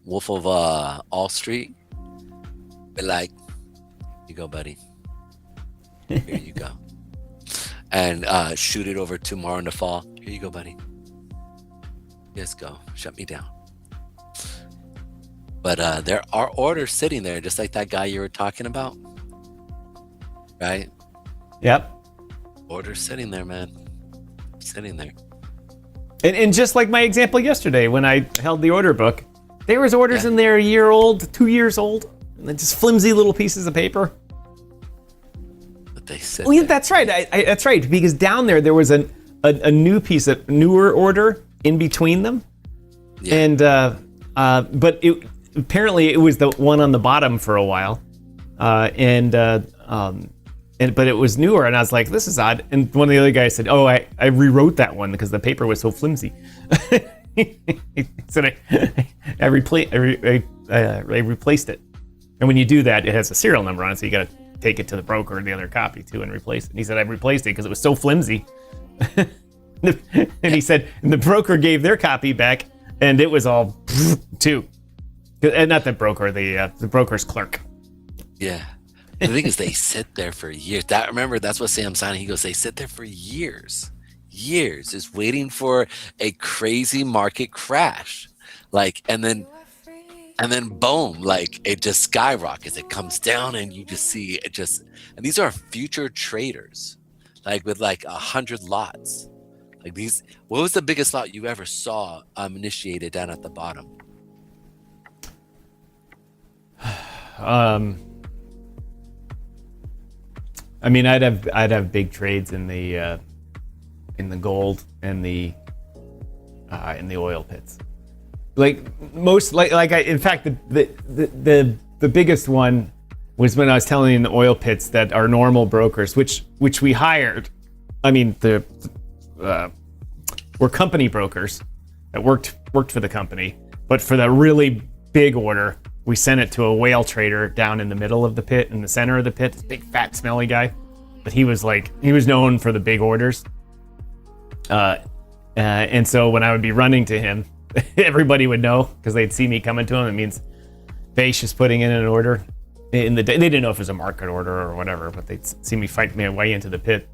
Speaker 2: Wolf of All Street. Be like, "You go, buddy. Here you go," and shoot it over tomorrow in the fall. Here you go, buddy. Yes, go. Shut me down. But there are orders sitting there, just like that guy you were talking about, right?
Speaker 1: Yep.
Speaker 2: Orders sitting there, man. Sitting there.
Speaker 1: And just like my example yesterday, when I held the order book, there was orders in there 1 year old, 2 years old, and then just flimsy little pieces of paper.
Speaker 2: But they sit
Speaker 1: yeah,
Speaker 2: there.
Speaker 1: that's right. That's right. Because down there was a newer order in between them, and but apparently it was the one on the bottom for a while, but it was newer, and I was like, this is odd. And one of the other guys said, oh, I rewrote that one because the paper was so flimsy. He said I replaced it. And when you do that, it has a serial number on it, so you got to take it to the broker or the other copy too and replace it. And he said I replaced it because it was so flimsy. And he said, and the broker gave their copy back, and it was all too. And not the broker, the broker's clerk.
Speaker 2: Yeah. The thing is, they sit there for years. Remember, that's what Sam's signing. He goes, they sit there for years, just waiting for a crazy market crash. Like, and then boom, like it just skyrockets. It comes down, and you just see it just. And these are future traders, like with like 100 lots. Like these, what was the biggest lot you ever saw initiated down at the bottom?
Speaker 1: I mean, I'd have big trades in the gold and in the oil pits. Like most, in fact, the biggest one was when I was telling you in the oil pits that our normal brokers, which we hired, I mean, were company brokers that worked for the company, but for the really big order, we sent it to a whale trader down in the middle of the pit, in the center of the pit, this big, fat, smelly guy. But he was known for the big orders. And so when I would be running to him, everybody would know because they'd see me coming to him. It means Vaish is putting in an order. They didn't know if it was a market order or whatever, but they'd see me fight my way into the pit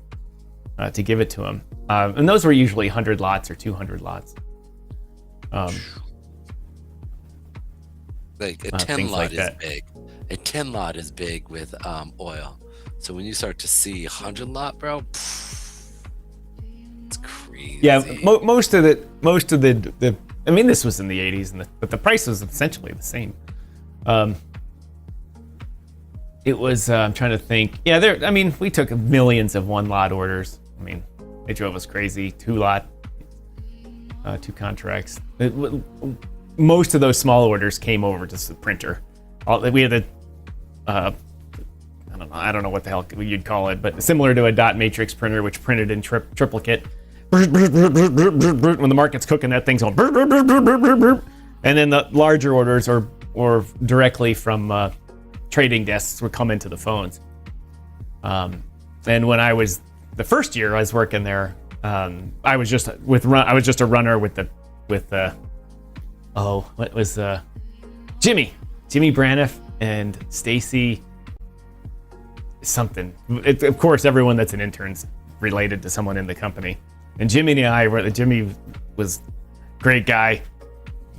Speaker 1: to give it to him. And those were usually 100 lots or 200 lots.
Speaker 2: Like a 10 lot
Speaker 1: like
Speaker 2: is
Speaker 1: that.
Speaker 2: big. A 10 lot is big with oil. So when you start to see 100 lot, bro, it's crazy.
Speaker 1: Yeah, most of the. I mean, this was in the 80s, but the price was essentially the same. It was. I'm trying to think. Yeah, I mean, we took millions of 1-lot orders. I mean, they drove us crazy. 2-lot, 2 contracts. Most of those small orders came over to the printer. We had I don't know what the hell you'd call it, but similar to a dot matrix printer, which printed in triplicate. When the market's cooking, that thing's going. And then the larger orders or directly from trading desks would come into the phones. And when I was the first year I was working there, I was just a runner with Jimmy Braniff and Stacy something. Of course, everyone that's an intern's related to someone in the company. And Jimmy was a great guy,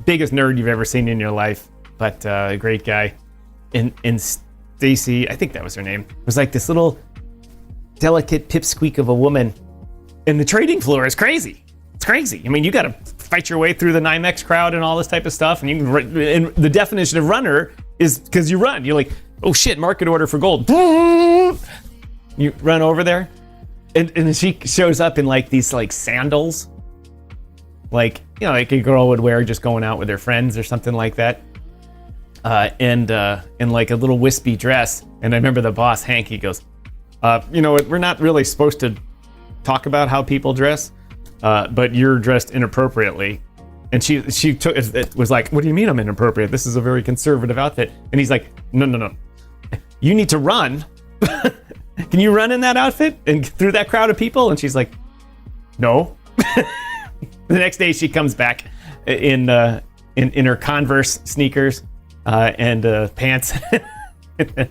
Speaker 1: biggest nerd you've ever seen in your life, but a great guy. And Stacy, I think that was her name, was like this little delicate pipsqueak of a woman. And the trading floor is crazy. It's crazy. I mean, you got to fight your way through the NYMEX crowd and all this type of stuff. And the definition of runner is because you run. You're like, oh shit, market order for gold. You run over there. And she shows up in like these like sandals. Like, you know, like a girl would wear just going out with her friends or something like that. And like a little wispy dress. And I remember the boss, Hank, he goes, you know what, we're not really supposed to talk about how people dress, but you're dressed inappropriately. And she was like, what do you mean I'm inappropriate? This is a very conservative outfit. And he's like, no. You need to run. Can you run in that outfit and through that crowd of people? And she's like, no. The next day she comes back in her Converse sneakers and pants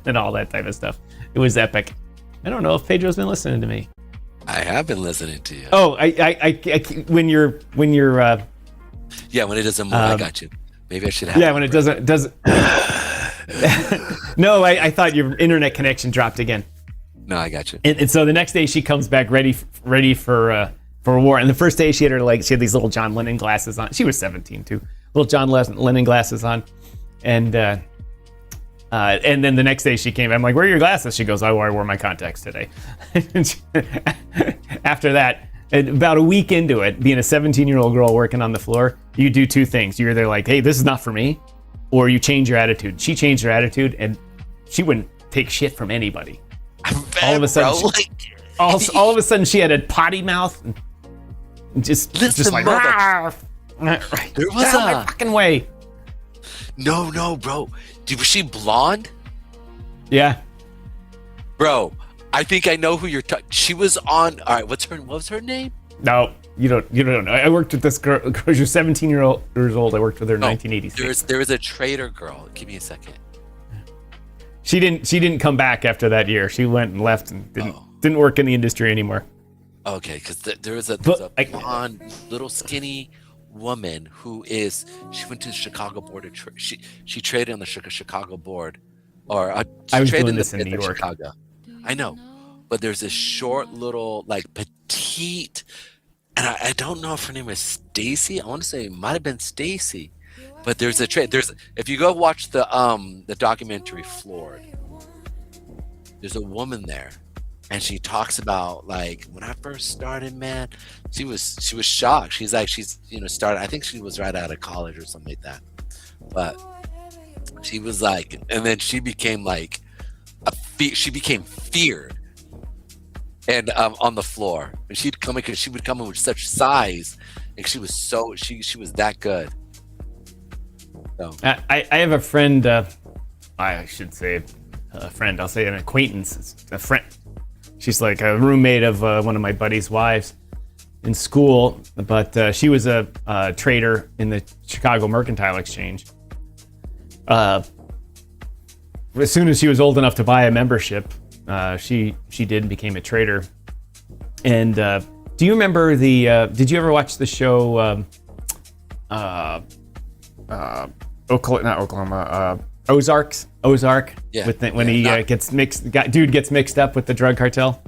Speaker 1: and all that type of stuff. It was epic. I don't know if Pedro's been listening to me.
Speaker 2: I have been listening to you.
Speaker 1: Oh, I when you're
Speaker 2: yeah, when it doesn't move, I got you. Maybe I should have.
Speaker 1: Yeah, when it doesn't. No, I thought your internet connection dropped again.
Speaker 2: No, I got you.
Speaker 1: And so the next day she comes back ready for war. And the first day she had these little John Lennon glasses on. She was 17 too. Little John Lennon glasses on, and then the next day she came. I'm like, where are your glasses? She goes, oh, I wore my contacts today. After that, about a week into it, being a 17-year-old girl working on the floor, you do two things. You're either like, hey, this is not for me, or you change your attitude. She changed her attitude, and she wouldn't take shit from anybody. All of a sudden, all of a sudden, she had a potty mouth, and just like,
Speaker 2: there was
Speaker 1: my fucking way.
Speaker 2: No, bro. Was she blonde?
Speaker 1: Yeah.
Speaker 2: Bro, I think I know who you're talking. She was on. All right, what was her name?
Speaker 1: No, you don't know. I worked with this girl. She was 17 years old. I worked with her in 1986.
Speaker 2: There was a trader girl. Give me a second.
Speaker 1: She didn't come back after that year. She went and left and didn't work in the industry anymore.
Speaker 2: Okay, because there was a blonde, little skinny woman who she went to the Chicago board of she traded on the Chicago board, or
Speaker 1: I
Speaker 2: she
Speaker 1: was
Speaker 2: traded
Speaker 1: doing
Speaker 2: in the
Speaker 1: this in New York.
Speaker 2: Chicago. I know, but there's this short little like petite, and I don't know if her name is Stacy. I want to say it might have been Stacy, but there's a trade. If you go watch the documentary Floored, there's a woman there, and she talks about like when I first started, man, she was shocked. She's started. I think she was right out of college or something like that, but she was like, and then she became like she became feared, and on the floor, and she would come in with such size, and she was that good. So
Speaker 1: I have a friend. I should say a friend. I'll say an acquaintance. It's a friend. She's like a roommate of one of my buddy's wives in school, but she was a trader in the Chicago Mercantile Exchange. As soon as she was old enough to buy a membership, she became a trader. And do you remember did you ever watch the show Ozark?
Speaker 2: Yeah.
Speaker 1: When he gets mixed up with the drug cartel.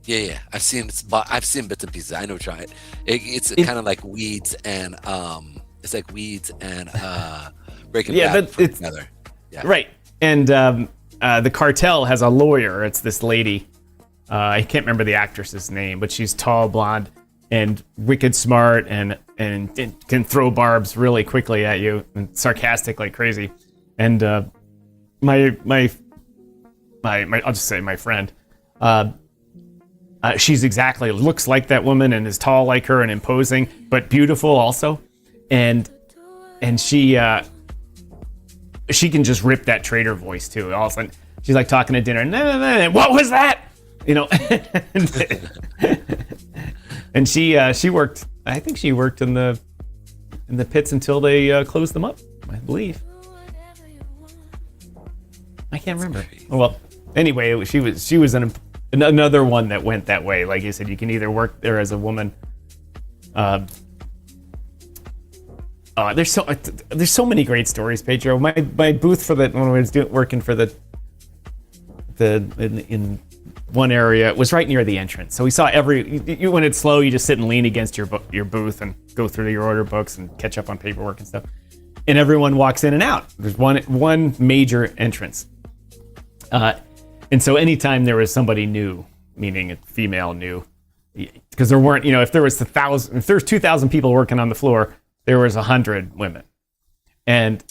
Speaker 2: Yeah. I've seen bits and pieces. I know. Try it. It's kind of like Weeds and Breaking Bad together. Yeah.
Speaker 1: Right. And the cartel has a lawyer. It's this lady. I can't remember the actress's name, but she's tall, blonde, and wicked smart, and can throw barbs really quickly at you, and sarcastic like crazy. And my I'll just say my friend. She's looks like that woman and is tall like her and imposing, but beautiful also. And she can just rip that trader voice too. All of a sudden, she's like talking at dinner. No, what was that? You know. And she worked. I think she worked in the pits until they closed them up, I believe. I can't remember. Oh, well, anyway, she was another one that went that way. Like you said, you can either work there as a woman. There's so many great stories, Pedro. My booth when I was working for in one area, it was right near the entrance. So we saw when it's slow, you just sit and lean against your booth and go through your order books and catch up on paperwork and stuff. And everyone walks in and out. There's one major entrance. And so anytime there was somebody new, meaning a female new, because there weren't, if there was 2,000 people working on the floor, there was 100 women, and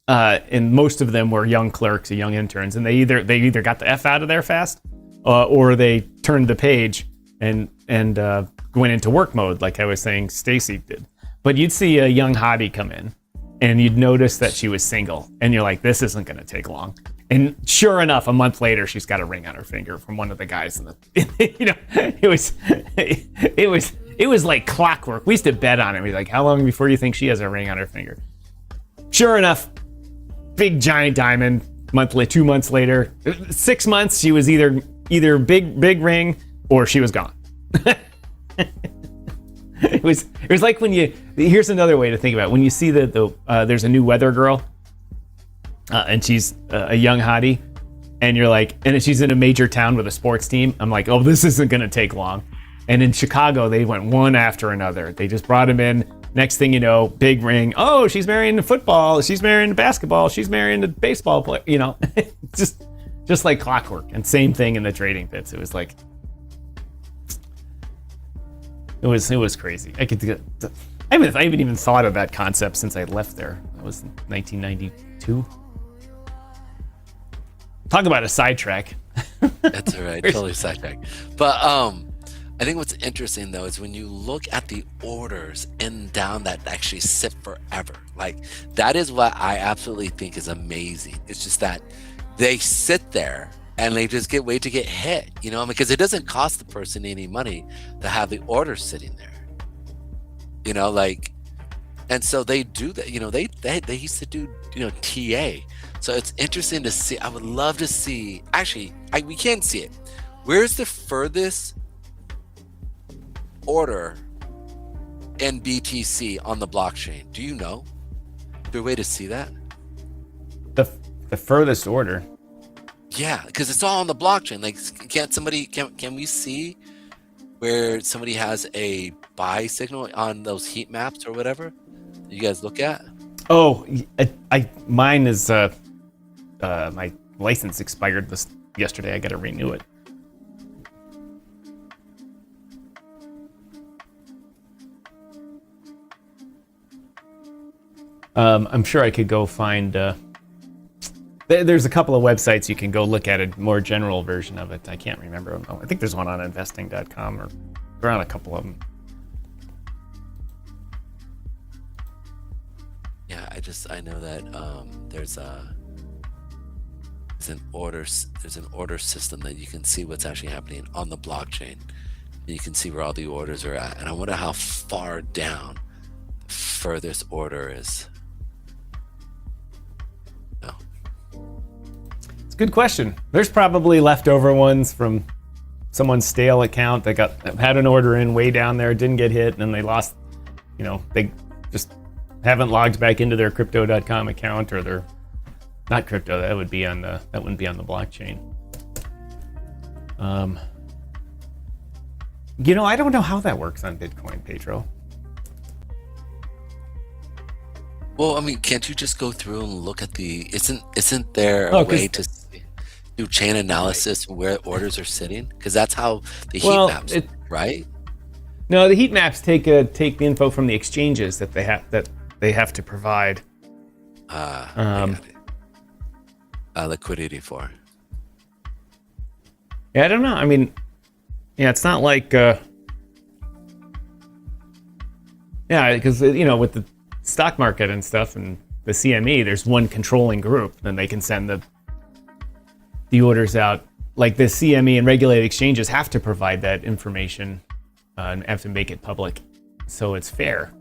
Speaker 1: most of them were young clerks or young interns, and they either got the F out of there fast, or they turned the page and went into work mode, like I was saying Stacy did. But you'd see a young hottie come in, and you'd notice that she was single, and you're like, this isn't going to take long. And sure enough, a month later, she's got a ring on her finger from one of the guys in the. It was like clockwork. We used to bet on it. We'd be like, how long before do you think she has a ring on her finger? Sure enough, big giant diamond. 2 months later, 6 months, she was either big ring or she was gone. It was like when here's another way to think about it. When you see there's a new weather girl, and she's a young hottie, and you're like, and she's in a major town with a sports team. I'm like, oh, this isn't going to take long. And in Chicago, they went one after another. They just brought him in. Next thing you know, big ring. Oh, she's marrying the football. She's marrying the basketball. She's marrying the baseball player. Just like clockwork. And same thing in the trading pits. It was like, it was crazy. I haven't even thought of that concept since I left there. That was 1992. Talk about a sidetrack.
Speaker 2: That's all right. Totally sidetrack. But I think what's interesting though is when you look at the orders in down that actually sit forever. Like that is what I absolutely think is amazing. It's just that they sit there and they just wait to get hit, because it doesn't cost the person any money to have the order sitting there. And so they do that. They used to do TA. So it's interesting to see. I would love to see. Actually, we can see it. Where's the furthest order and BTC on the blockchain? Do you know? Is there a way to see that?
Speaker 1: The furthest order.
Speaker 2: Yeah, because it's all on the blockchain. Like, can we see where somebody has a buy signal on those heat maps or whatever you guys look at?
Speaker 1: Oh, mine is my license expired yesterday. I got to renew it. I'm sure I could go find. There's a couple of websites you can go look at a more general version of it. I can't remember. I think there's one on investing.com or around a couple of them.
Speaker 2: Yeah, I know that there's an order system that you can see what's actually happening on the blockchain. And you can see where all the orders are at. And I wonder how far down the furthest order is. No.
Speaker 1: It's a good question. There's probably leftover ones from someone's stale account that had an order in way down there, didn't get hit, and then they lost, they just haven't logged back into their crypto.com account, or their not crypto, that wouldn't be on the blockchain. I don't know how that works on Bitcoin, Pedro.
Speaker 2: Well, I mean, can't you just go through and look at isn't there a way to do chain analysis where orders are sitting? Because that's how the heat maps, right?
Speaker 1: No, the heat maps take the info from the exchanges that they have to provide.
Speaker 2: Liquidity for.
Speaker 1: Yeah, I don't know. I mean, it's not like, because with the stock market and stuff and the CME, there's one controlling group, and they can send the orders out. Like the CME and regulated exchanges have to provide that information and have to make it public, so it's fair.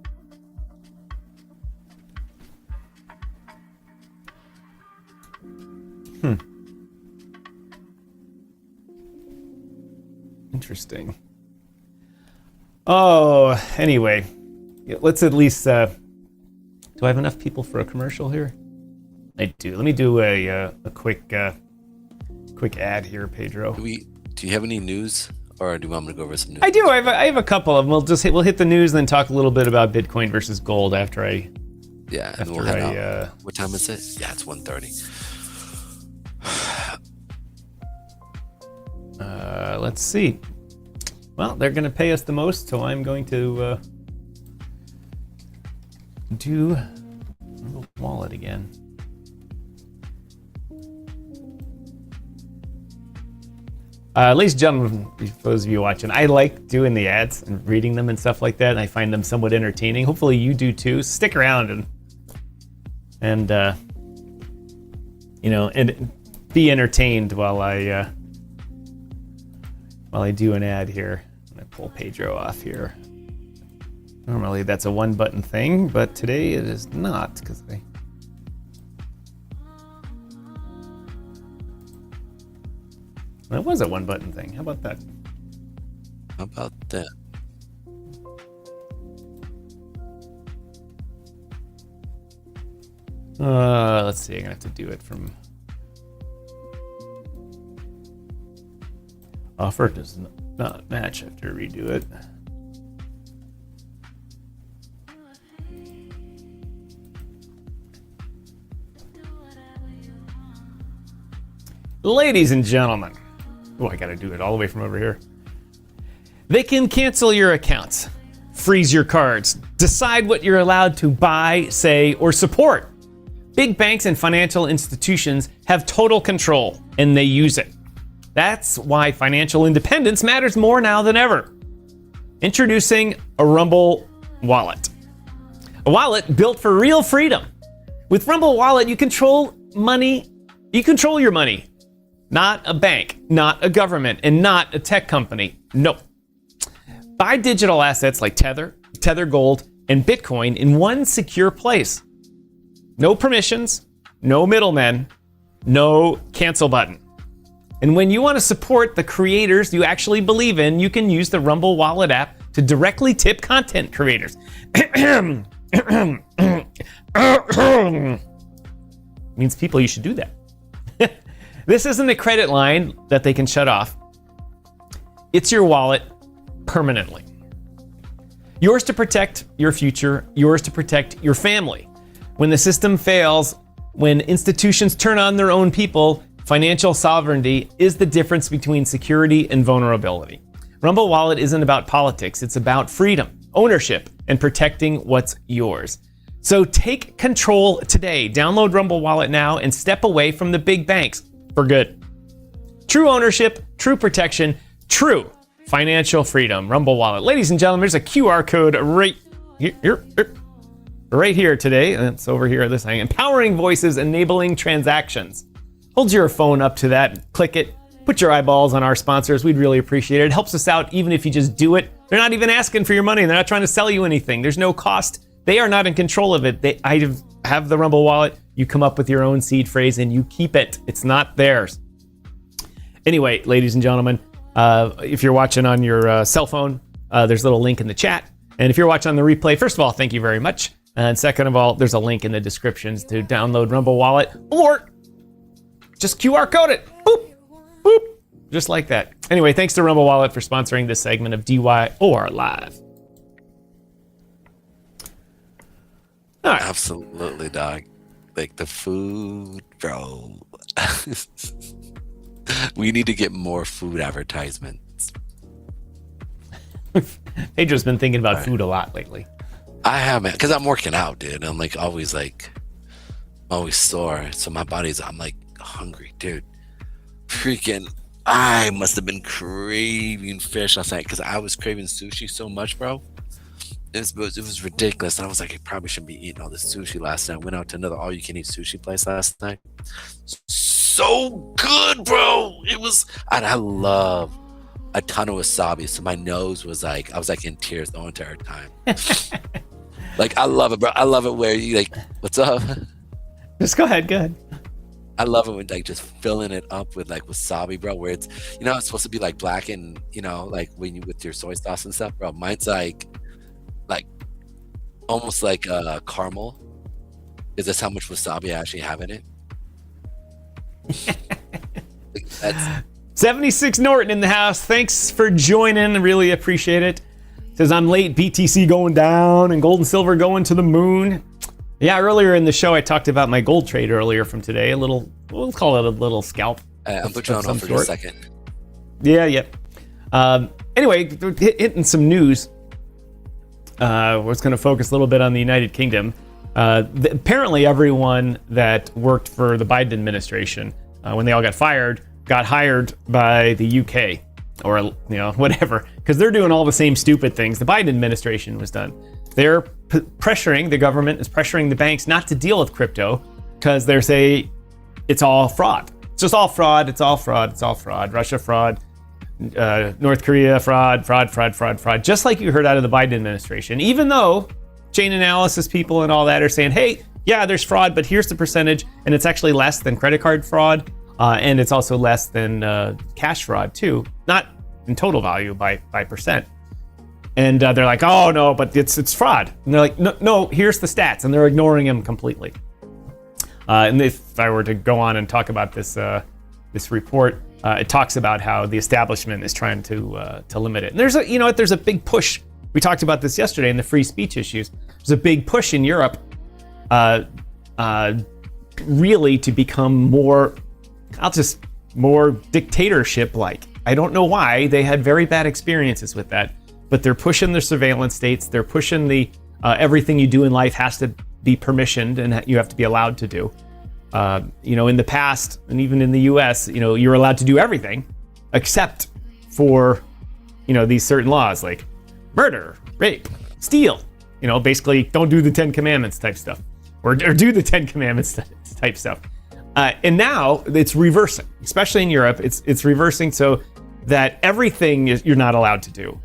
Speaker 1: Interesting. Oh, anyway, let's at least. Do I have enough people for a commercial here? I do. Let me do a quick ad here, Pedro.
Speaker 2: Do you have any news, or do you want me to go over some news?
Speaker 1: I do. I have a couple of them. We'll hit the news, then talk a little bit about Bitcoin versus gold after I.
Speaker 2: Yeah, and we'll head out. What time is it? Yeah, it's 1:30.
Speaker 1: Let's see. Well, they're going to pay us the most, so I'm going to do the wallet again. Ladies and gentlemen, for those of you watching, I like doing the ads and reading them and stuff like that, and I find them somewhat entertaining. Hopefully you do too. Stick around and be entertained while I do an ad here. I'm gonna pull Pedro off here. Normally that's a one-button thing, but today it is not, because that was a one-button thing. How about that?
Speaker 2: How about that?
Speaker 1: Let's see. I'm gonna have to do it from. Offer does not match. I have to redo it. Ladies and gentlemen. Oh, I gotta do it all the way from over here. They can cancel your accounts, freeze your cards, decide what you're allowed to buy, say, or support. Big banks and financial institutions have total control, and they use it. That's why financial independence matters more now than ever. Introducing a Rumble Wallet. A wallet built for real freedom. With Rumble Wallet, you control money. You control your money. Not a bank, not a government, and not a tech company. No. Buy digital assets like Tether, Tether Gold, and Bitcoin in one secure place. No permissions, no middlemen, no cancel button. And when you want to support the creators you actually believe in, you can use the Rumble Wallet app to directly tip content creators. Means people, you should do that. This isn't a credit line that they can shut off. It's your wallet permanently. Yours to protect your future, yours to protect your family. When the system fails, when institutions turn on their own people, financial sovereignty is the difference between security and vulnerability. Rumble Wallet isn't about politics, it's about freedom, ownership, and protecting what's yours. So take control today. Download Rumble Wallet now and step away from the big banks for good. True ownership, true protection, true financial freedom. Rumble Wallet. Ladies and gentlemen, there's a QR code right here today. And it's over here, this thing. Empowering voices, enabling transactions. Hold your phone up to that, click it, put your eyeballs on our sponsors. We'd really appreciate it. It helps us out even if you just do it. They're not even asking for your money. They're not trying to sell you anything. There's no cost. They are not in control of it. I have the Rumble Wallet. You come up with your own seed phrase and you keep it. It's not theirs. Anyway, ladies and gentlemen, if you're watching on your cell phone, there's a little link in the chat. And if you're watching on the replay, first of all, thank you very much. And second of all, there's a link in the descriptions to download Rumble Wallet, or just QR code it. Boop, boop, just like that. Anyway, thanks to Rumble Wallet for sponsoring this segment of DYOR Live. All right.
Speaker 2: Absolutely, dog. Like the food, bro. We need to get more food advertisements.
Speaker 1: Pedro's been thinking about food a lot lately.
Speaker 2: I haven't, because I'm working out, dude. I'm always sore. So my I'm hungry, dude. Freaking, I must have been craving fish last night because I was craving sushi so much, bro. It was ridiculous. I was like, I probably shouldn't be eating all this sushi last night. Went out to another all-you-can-eat sushi place last night. So good, bro. It was, and I love a ton of wasabi. So my nose was I was in tears the whole entire time. I love it, bro. I love it where you what's up?
Speaker 1: Just go ahead.
Speaker 2: I love it when just filling it up with wasabi, bro, where it's, it's supposed to be black and, when you, with your soy sauce and stuff, bro. Mine's almost like caramel. Is this how much wasabi I actually have in it? That's
Speaker 1: 76 Norton in the house. Thanks for joining. I really appreciate it. Says I'm late. BTC going down and gold and silver going to the moon. Yeah, earlier in the show I talked about my gold trade earlier from today. We'll call it a little scalp.
Speaker 2: I'll put you on hold for just a second.
Speaker 1: Yeah. Anyway, hitting some news. We're going to focus a little bit on the United Kingdom. Apparently everyone that worked for the Biden administration, when they all got fired, got hired by the UK or, whatever, because they're doing all the same stupid things the Biden administration was done. They're pressuring, the government is pressuring the banks not to deal with crypto because they say it's all fraud. It's just all fraud. It's all fraud. It's all fraud. Russia fraud. North Korea fraud, just like you heard out of the Biden administration, even though chain analysis people and all that are saying, hey, yeah, there's fraud, but here's the percentage, and it's actually less than credit card fraud, and it's also less than cash fraud too, not in total value by percent. And they're like, oh no, but it's fraud. And they're like, no, here's the stats, and they're ignoring them completely. And if I were to go on and talk about this report, it talks about how the establishment is trying to limit it. And there's a big push. We talked about this yesterday in the free speech issues. There's a big push in Europe, really to become more dictatorship-like. I don't know why. They had very bad experiences with that, but they're pushing the surveillance states. They're pushing the everything you do in life has to be permissioned and you have to be allowed to do. In the past, and even in the US, you're allowed to do everything except for, these certain laws like murder, rape, steal, basically don't do the 10 Commandments type stuff or do the 10 Commandments type stuff. And now it's reversing, especially in Europe. It's reversing so that everything you're not allowed to do.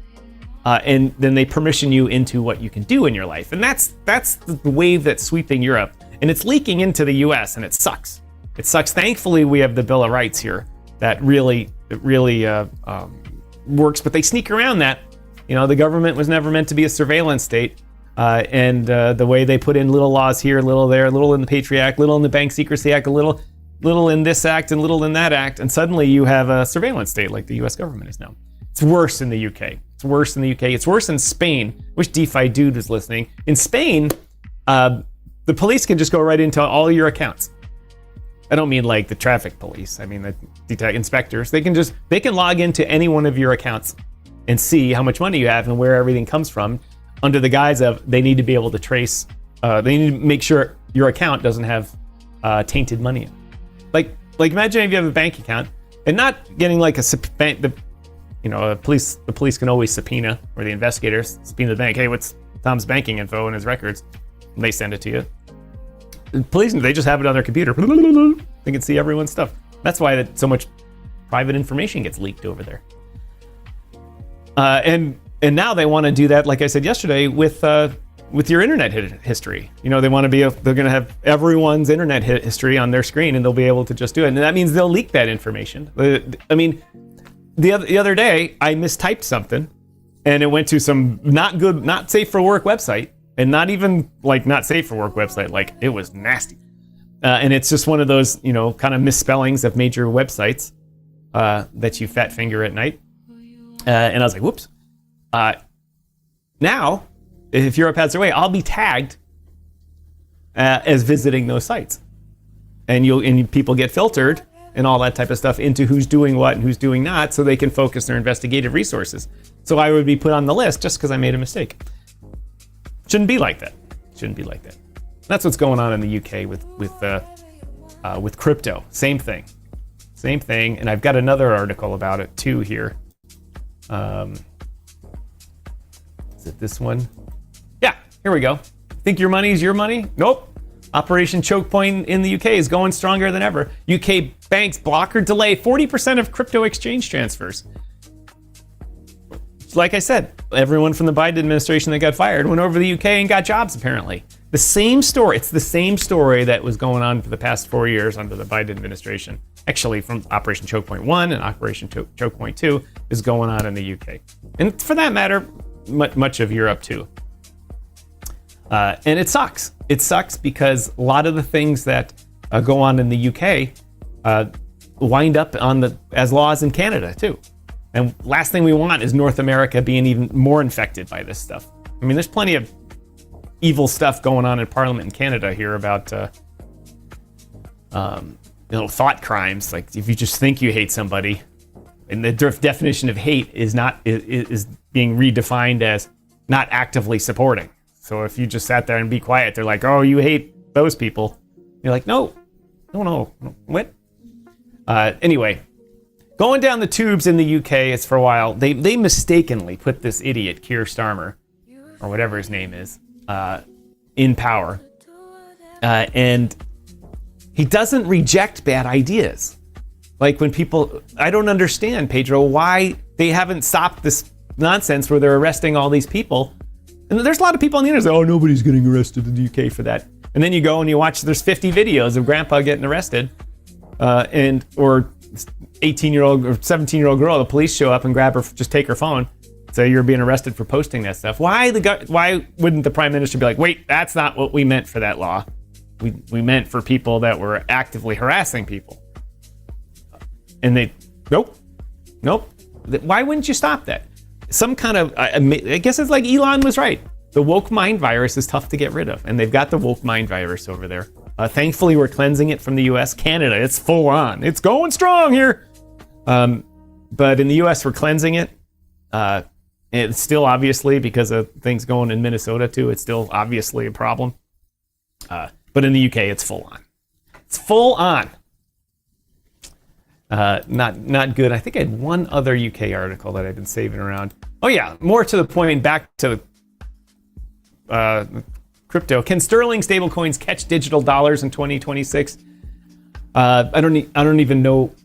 Speaker 1: And then they permission you into what you can do in your life. And that's the wave that's sweeping Europe. And it's leaking into the US, and it sucks. It sucks. Thankfully, we have the Bill of Rights here that really works, but they sneak around that The government was never meant to be a surveillance state. And the way they put in little laws here, little there, little in the Patriot Act, little in the Bank Secrecy Act, a little in this act and little in that act, and suddenly you have a surveillance state like the US government is now. It's worse in the UK. It's worse in the UK. It's worse in Spain. Wish DeFi Dude was listening. In Spain, the police can just go right into all your accounts. I don't mean like the traffic police. I mean the inspectors. They can log into any one of your accounts and see how much money you have and where everything comes from, under the guise of they need to be able to trace. They need to make sure your account doesn't have tainted money in it. Like imagine if you have a bank account and not getting like the police can always subpoena, or the investigators subpoena the bank. Hey, what's Tom's banking info and his records? And they send it to you. The police, they just have it on their computer. They can see everyone's stuff. That's why that so much private information gets leaked over there. And now they want to do that, like I said yesterday, with your internet history. They want to they're going to have everyone's internet history on their screen, and they'll be able to just do it. And that means they'll leak that information. I mean, the other day I mistyped something, and it went to some not safe for work website, and not even like not safe for work website. Like, it was nasty. And it's just one of those, kind of misspellings of major websites that you fat finger at night. And I was like, whoops. Now, if Europe has their way, I'll be tagged as visiting those sites, and people get filtered and all that type of stuff into who's doing what and who's doing not, so they can focus their investigative resources. So I would be put on the list just because I made a mistake. Shouldn't be like that. That's what's going on in the UK with crypto. Same thing. And I've got another article about it too here. Is it this one? Yeah, here we go. Think your money is your money? Nope. Operation Choke Point in the UK is going stronger than ever. UK banks block or delay 40% of crypto exchange transfers. Like I said, everyone from the Biden administration that got fired went over to the UK and got jobs, apparently. The same story. It's the same story that was going on for the past 4 years under the Biden administration. Actually, from Operation Choke Point 1 and Operation Choke Point 2 is going on in the UK. And for that matter, much of Europe too. And it sucks. It sucks because a lot of the things that go on in the UK wind up as laws in Canada too. And last thing we want is North America being even more infected by this stuff. I mean, there's plenty of evil stuff going on in Parliament in Canada here about thought crimes. Like, if you just think you hate somebody, and the definition of hate is being redefined as not actively supporting. So if you just sat there and be quiet, they're like, oh, you hate those people. You're like, no, what? Anyway, going down the tubes in the UK, it's for a while. They mistakenly put this idiot, Keir Starmer, or whatever his name is, in power. And he doesn't reject bad ideas. Like, when people, I don't understand, Pedro, why they haven't stopped this nonsense where they're arresting all these people. And there's a lot of people on the internet say, oh, nobody's getting arrested in the UK for that. And then you go and you watch, there's 50 videos of grandpa getting arrested, or 18-year-old or 17-year-old girl, the police show up and grab her, just take her phone, say you're being arrested for posting that stuff. Why wouldn't the prime minister be like, wait, that's not what we meant for that law. We meant for people that were actively harassing people. And they, nope. Why wouldn't you stop that? Some kind of, I guess it's like Elon was right. The woke mind virus is tough to get rid of, and they've got the woke mind virus over there. Thankfully, we're cleansing it from the US. Canada, it's full on. It's going strong here. But in the US, we're cleansing it. It's still, obviously, because of things going in Minnesota too, it's still obviously a problem. But in the UK, it's full on. It's full on. Not good. I think I had one other UK article that I've been saving around. Oh yeah, more to the point, back to crypto. Can sterling stablecoins catch digital dollars in 2026? I don't even know.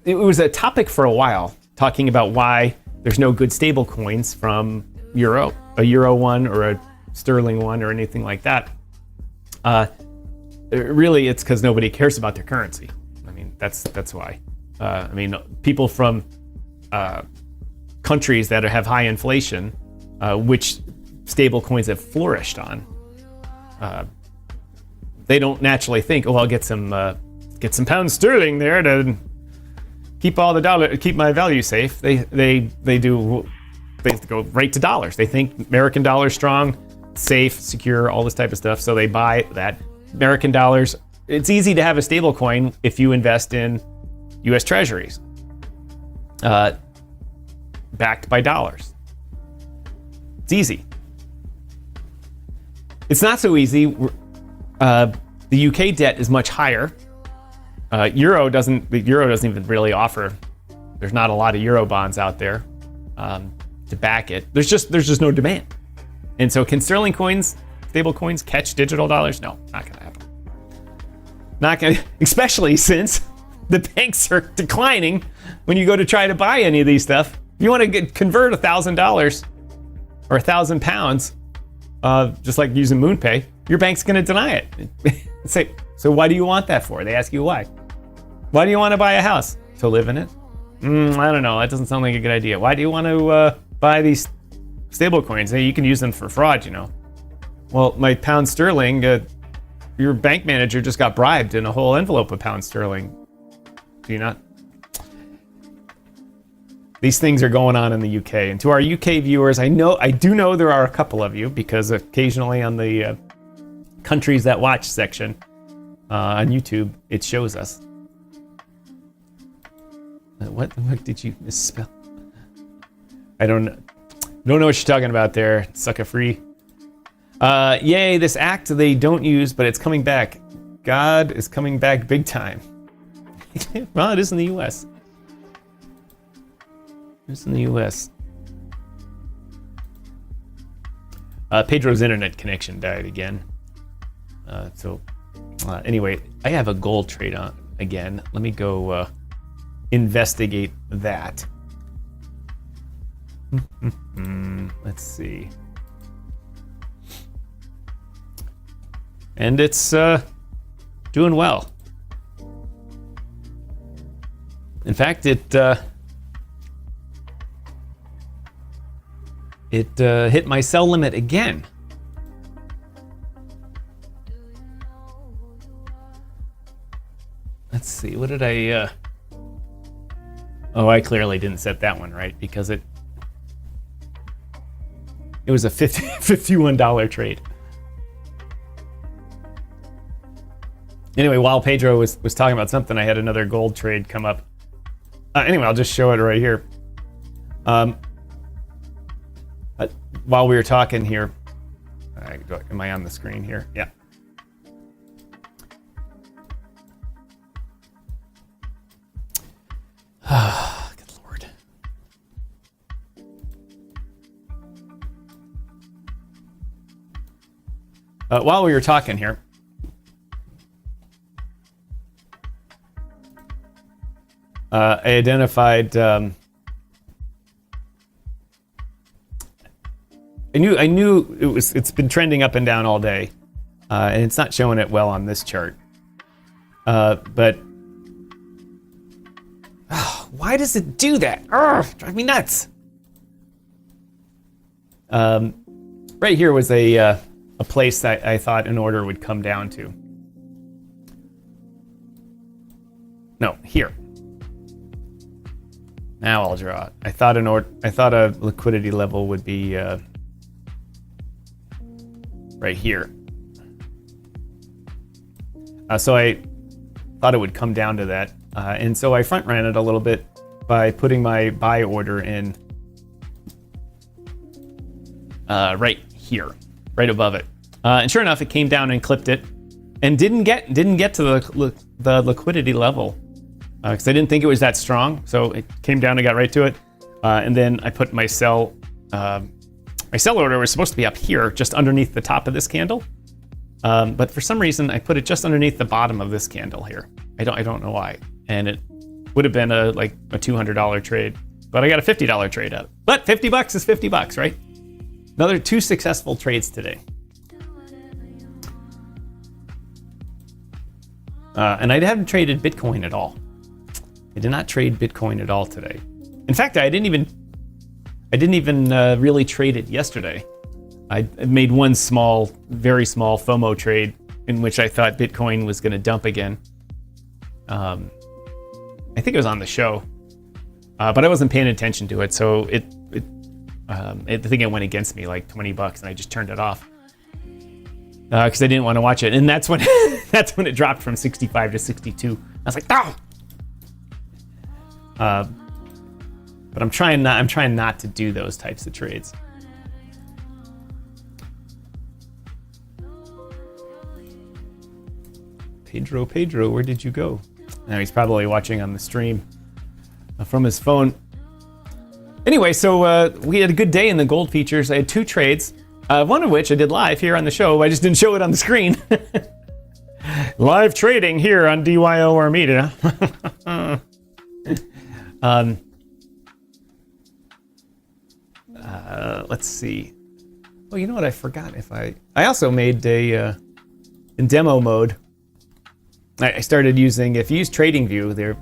Speaker 1: It was a topic for a while, talking about why there's no good stablecoins from a euro one or a sterling one or anything like that. Really, it's because nobody cares about their currency. I mean, that's why. People from countries that have high inflation, which stable coins have flourished on. They don't naturally think, oh, I'll get some pound sterling there to keep my value safe. They go right to dollars. They think American dollar strong, safe, secure, all this type of stuff. So they buy that American dollars. It's easy to have a stable coin if you invest in U.S. Treasuries, backed by dollars. It's easy. It's not so easy. The UK debt is much higher. The euro doesn't even really offer. There's not a lot of euro bonds out there to back it. There's just no demand. And so can sterling coins, stable coins, catch digital dollars? No, not gonna happen. Not gonna, especially since the banks are declining when you go to try to buy any of these stuff. If you want to convert $1,000 or £1,000, just like using MoonPay, your bank's gonna deny it. Say, so why do you want that for? They ask you why. Why do you want to buy a house? To live in it? I don't know. That doesn't sound like a good idea. Why do you want to buy these stable coins? Hey, you can use them for fraud, you know. Well, my pound sterling, your bank manager just got bribed in a whole envelope of pound sterling. Do you not? These things are going on in the UK. And to our UK viewers, I do know there are a couple of you, because occasionally on the countries that watch section on YouTube, it shows us. What did you misspell? I don't know what you're talking about there, sucker free. Yay, this act they don't use, but it's coming back. God is coming back big time. Well, it is in the US. It's in the US. Pedro's internet connection died again. Anyway, I have a gold trade on again. Let me go investigate that. Let's see. And it's doing well. In fact, it hit my sell limit again. Let's see, what did I... Oh, I clearly didn't set that one right, because it was a $51 trade. Anyway, while Pedro was talking about something, I had another gold trade come up. Anyway, I'll just show it right here. While we were talking here, am I on the screen here? Yeah. Good Lord. While we were talking here, I identified. I knew it's been trending up and down all day, and it's not showing it well on this chart. But why does it do that? Drive me nuts. Right here was a place that I thought an order would come down to. No, here. Now I'll draw it. I thought a liquidity level would be right here. So I thought it would come down to that. And so I front ran it a little bit by putting my buy order in right here, right above it. And sure enough, it came down and clipped it, and didn't get to the liquidity level because I didn't think it was that strong. So it came down and got right to it, and then I put my sell. My sell order was supposed to be up here, just underneath the top of this candle, but for some reason I put it just underneath the bottom of this candle here. I don't know why, and it would have been a $200 trade, but I got a $50 trade out of it. But $50 is $50, right? Another 2 successful trades today. And I haven't traded Bitcoin at all. I did not trade Bitcoin at all today. In fact, I didn't even I didn't even really trade it yesterday. I made one small, very small FOMO trade in which I thought Bitcoin was going to dump again. I think it was on the show, but I wasn't paying attention to it, so I think it went against me like $20, and I just turned it off because I didn't want to watch it. And that's when it dropped from 65 to 62. I was like, no. But I'm trying not to do those types of trades. Pedro, where did you go? Now he's probably watching on the stream from his phone. Anyway, so we had a good day in the gold features. I had 2 trades, one of which I did live here on the show. I just didn't show it on the screen. Live trading here on DYOR Media. Let's see. Oh, you know what? I forgot I also made in demo mode. I started using, if you use TradingView, they've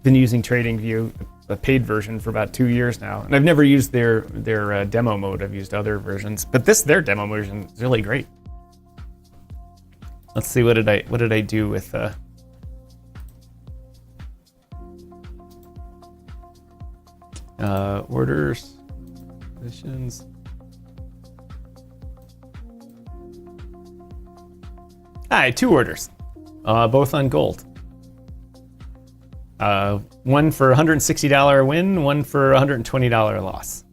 Speaker 1: been using TradingView, a paid version, for about 2 years now. And I've never used their demo mode. I've used other versions, but their demo version is really great. Let's see, what did I do with orders, positions. I had 2 orders, both on gold. One for $160 win, one for $120 loss.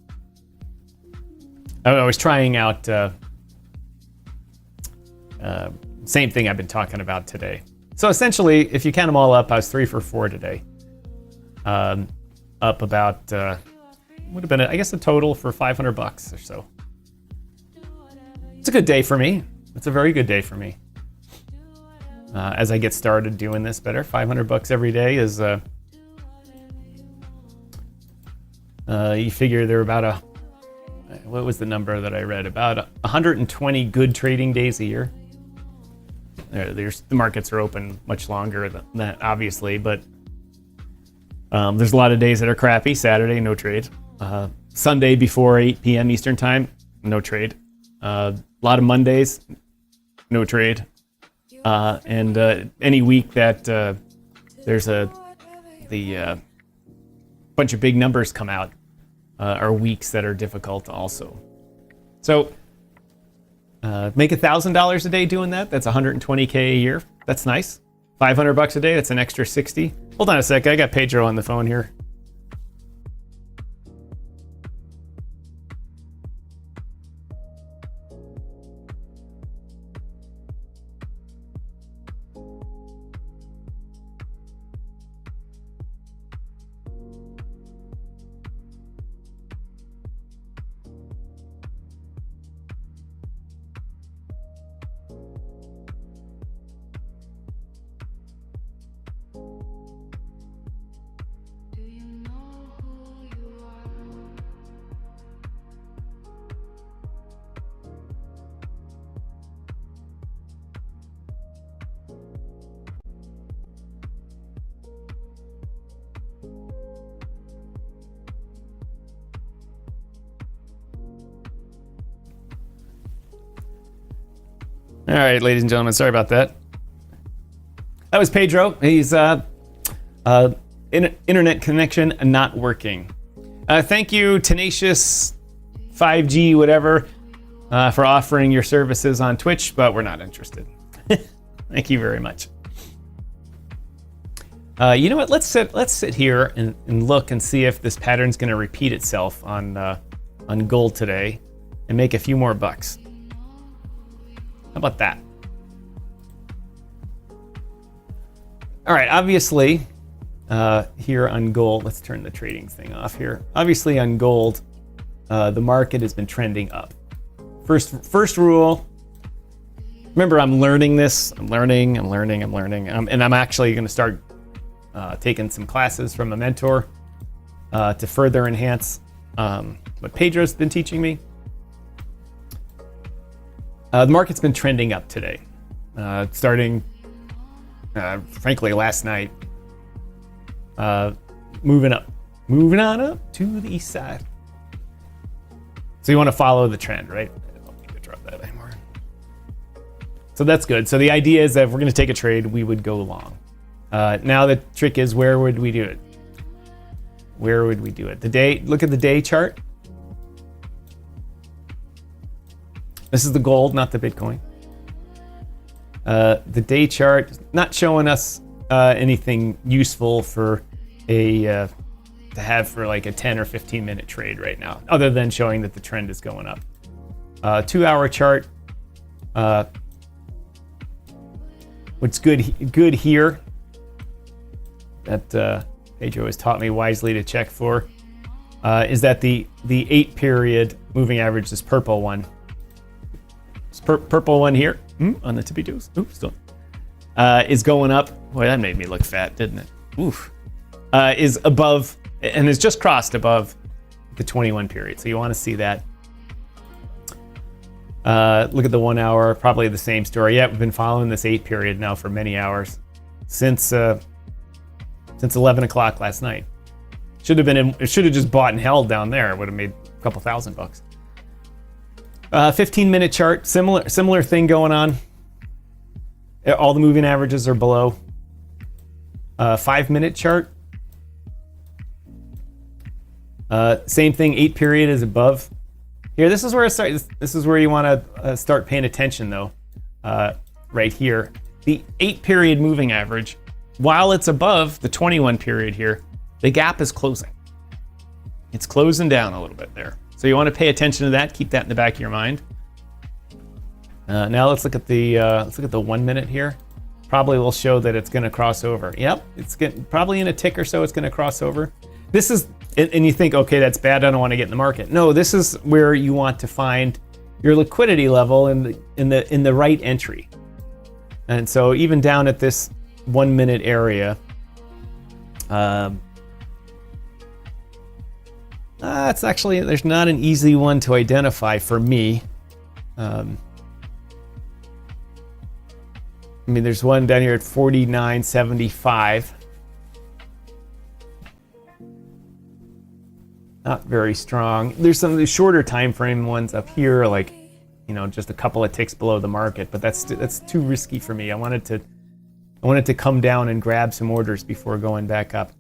Speaker 1: I was trying out same thing I've been talking about today. So essentially, if you count them all up, I was 3 for 4 today. Up about would have been, I guess, a total for $500 or so. It's a good day for me. It's a very good day for me. As I get started doing this better, $500 every day is. You figure they're about what was the number that I read? About 120 good trading days a year. The markets are open much longer than that, obviously, but there's a lot of days that are crappy. Saturday, no trade. Sunday before 8 p.m. Eastern time, no trade. A lot of Mondays, no trade. And any week that there's the bunch of big numbers come out are weeks that are difficult also. So make $1,000 a day doing that. That's $120K a year. That's nice. $500 a day. That's an extra 60. Hold on a sec. I got Pedro on the phone here. All right, ladies and gentlemen, sorry about that. That was Pedro. He's internet connection not working. Thank you, Tenacious 5G, whatever, for offering your services on Twitch, but we're not interested. Thank you very much. You know what? Let's sit here and look and see if this pattern's going to repeat itself on gold today and make a few more bucks. How about that? All right, obviously, here on gold, let's turn the trading thing off here. Obviously on gold, the market has been trending up. First rule, remember I'm learning this, I'm learning, and I'm actually gonna start taking some classes from a mentor to further enhance what Pedro's been teaching me. The market's been trending up today, starting, frankly, last night. Moving on up to the east side. So you want to follow the trend, right? I don't need to drop that anymore. So that's good. So the idea is that if we're going to take a trade, we would go long. Now the trick is, where would we do it? Where would we do it? The day, look at the day chart. This is the gold, not the Bitcoin. The day chart not showing us anything useful for a to have for like a 10 or 15 minute trade right now, other than showing that the trend is going up. 2 hour chart. What's good here that Pedro has taught me wisely to check for is that the 8 period moving average, this purple one. This purple one here on the tippy toes. Oops, still is going up. Boy, that made me look fat, didn't it? Oof. Is above and has just crossed above the 21 period. So you want to see that. Look at the 1 hour, probably the same story. Yeah, we've been following this 8 period now for many hours since 11 o'clock last night. Should have been it should have just bought and held down there. It would have made a couple $1,000. 15-minute chart, similar thing going on. All the moving averages are below. 5-minute chart. Same thing, 8 period is above. Here, this is where this is where you want to start paying attention though. Right here, the 8 period moving average, while it's above the 21 period here, the gap is closing. It's closing down a little bit there. So you want to pay attention to that. Keep that in the back of your mind. Now let's look at the 1 minute here. Probably will show that it's going to cross over. Yep, it's probably in a tick or so. It's going to cross over. This is, and you think, okay, that's bad. I don't want to get in the market. No, this is where you want to find your liquidity level in the right entry. And so even down at this 1 minute area, it's actually, there's not an easy one to identify for me. I mean, there's one down here at 49.75. Not very strong. There's some of the shorter time frame ones up here, like, you know, just a couple of ticks below the market, but that's too risky for me. I wanted to come down and grab some orders before going back up.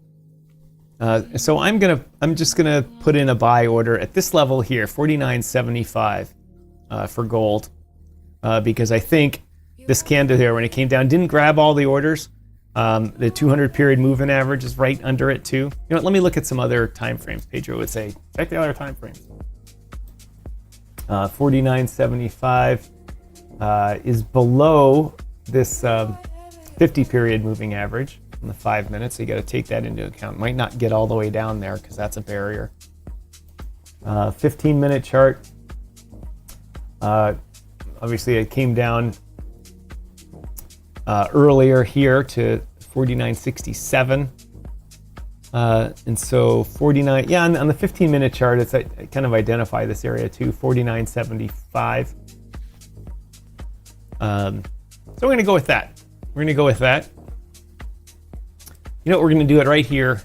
Speaker 1: So I'm just gonna put in a buy order at this level here, 49.75 for gold, because I think this candle here, when it came down, didn't grab all the orders. The 200 period moving average is right under it too. You know what, let me look at some other time frames. Pedro would say, check the other time frames. 49.75 is below this 50 period moving average in the 5 minutes. So you got to take that into account. Might not get all the way down there because that's a barrier. 15-minute chart. Obviously, it came down earlier here to 49.67. And so 49, yeah, on the 15-minute chart, it's I kind of identify this area too, 49.75. So we're going to go with that. We're going to go with that. You know what, we're going to do it right here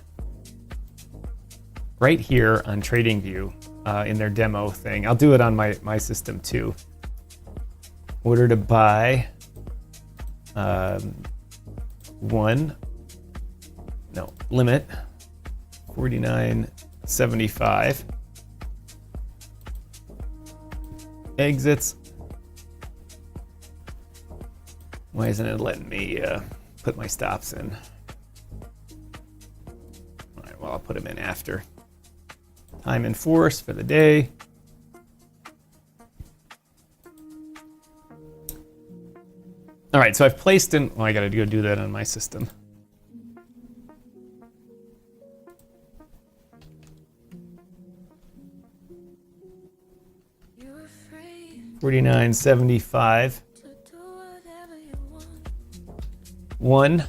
Speaker 1: on TradingView in their demo thing. I'll do it on my system too. Order to buy limit 49.75. Exits. Why isn't it letting me put my stops in? All right, well, I'll put them in after. Time in force for the day. All right, so I've placed in, I gotta go do that on my system. $49.75. One.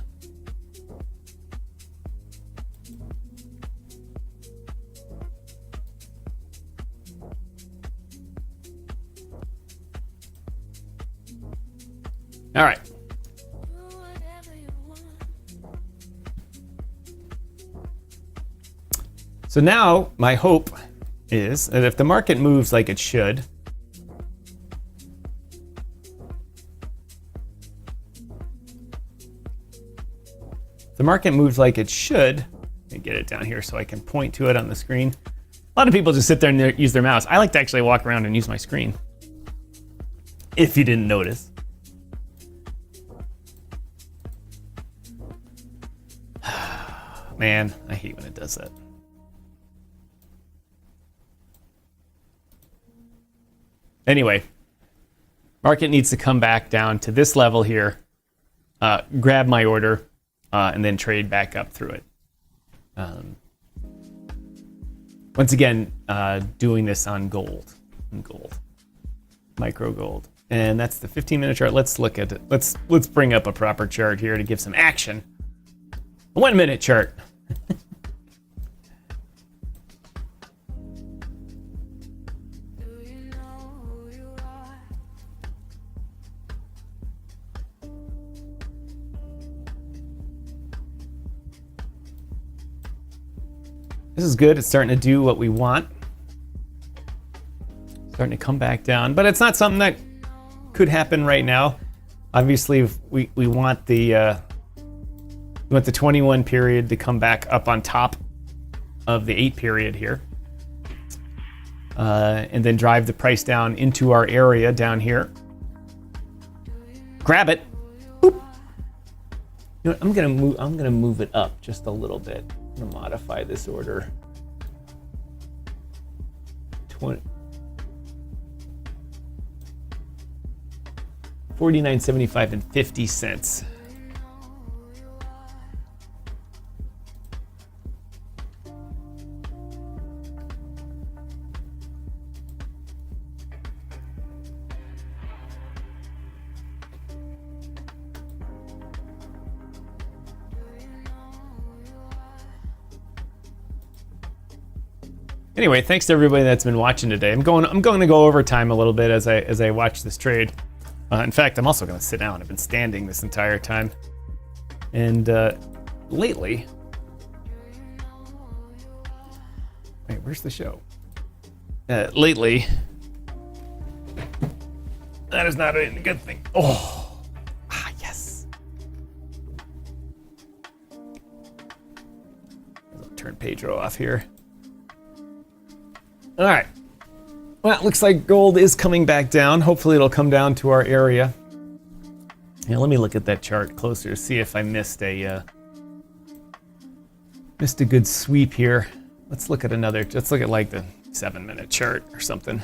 Speaker 1: All right. So now my hope is that if the market moves like it should, let me get it down here so I can point to it on the screen. A lot of people just sit there and use their mouse. I like to actually walk around and use my screen, if you didn't notice. Man, I hate when it does that. Anyway, market needs to come back down to this level here, grab my order, and then trade back up through it. Once again, doing this on gold, micro gold. And that's the 15-minute chart. Let's look at it. Let's bring up a proper chart here to give some action. A 1-minute chart. This is good. It's starting to do what we want. Starting to come back down, but it's not something that could happen right now. Obviously, we want the 21 period to come back up on top of the 8 period here, and then drive the price down into our area down here. Grab it. Boop. You know what, I'm gonna move it up just a little bit. I'm gonna modify this order. 49.75 and 50 cents. Anyway, thanks to everybody that's been watching today. I'm going to go over time a little bit as I watch this trade. In fact, I'm also going to sit down. I've been standing this entire time. And lately, wait, where's the show? Lately, that is not a good thing. Oh, yes. I'll turn Pedro off here. All right. Well, it looks like gold is coming back down. Hopefully it'll come down to our area. Yeah, let me look at that chart closer, see if I missed a good sweep here. Let's look at let's look at like the 7-minute chart or something.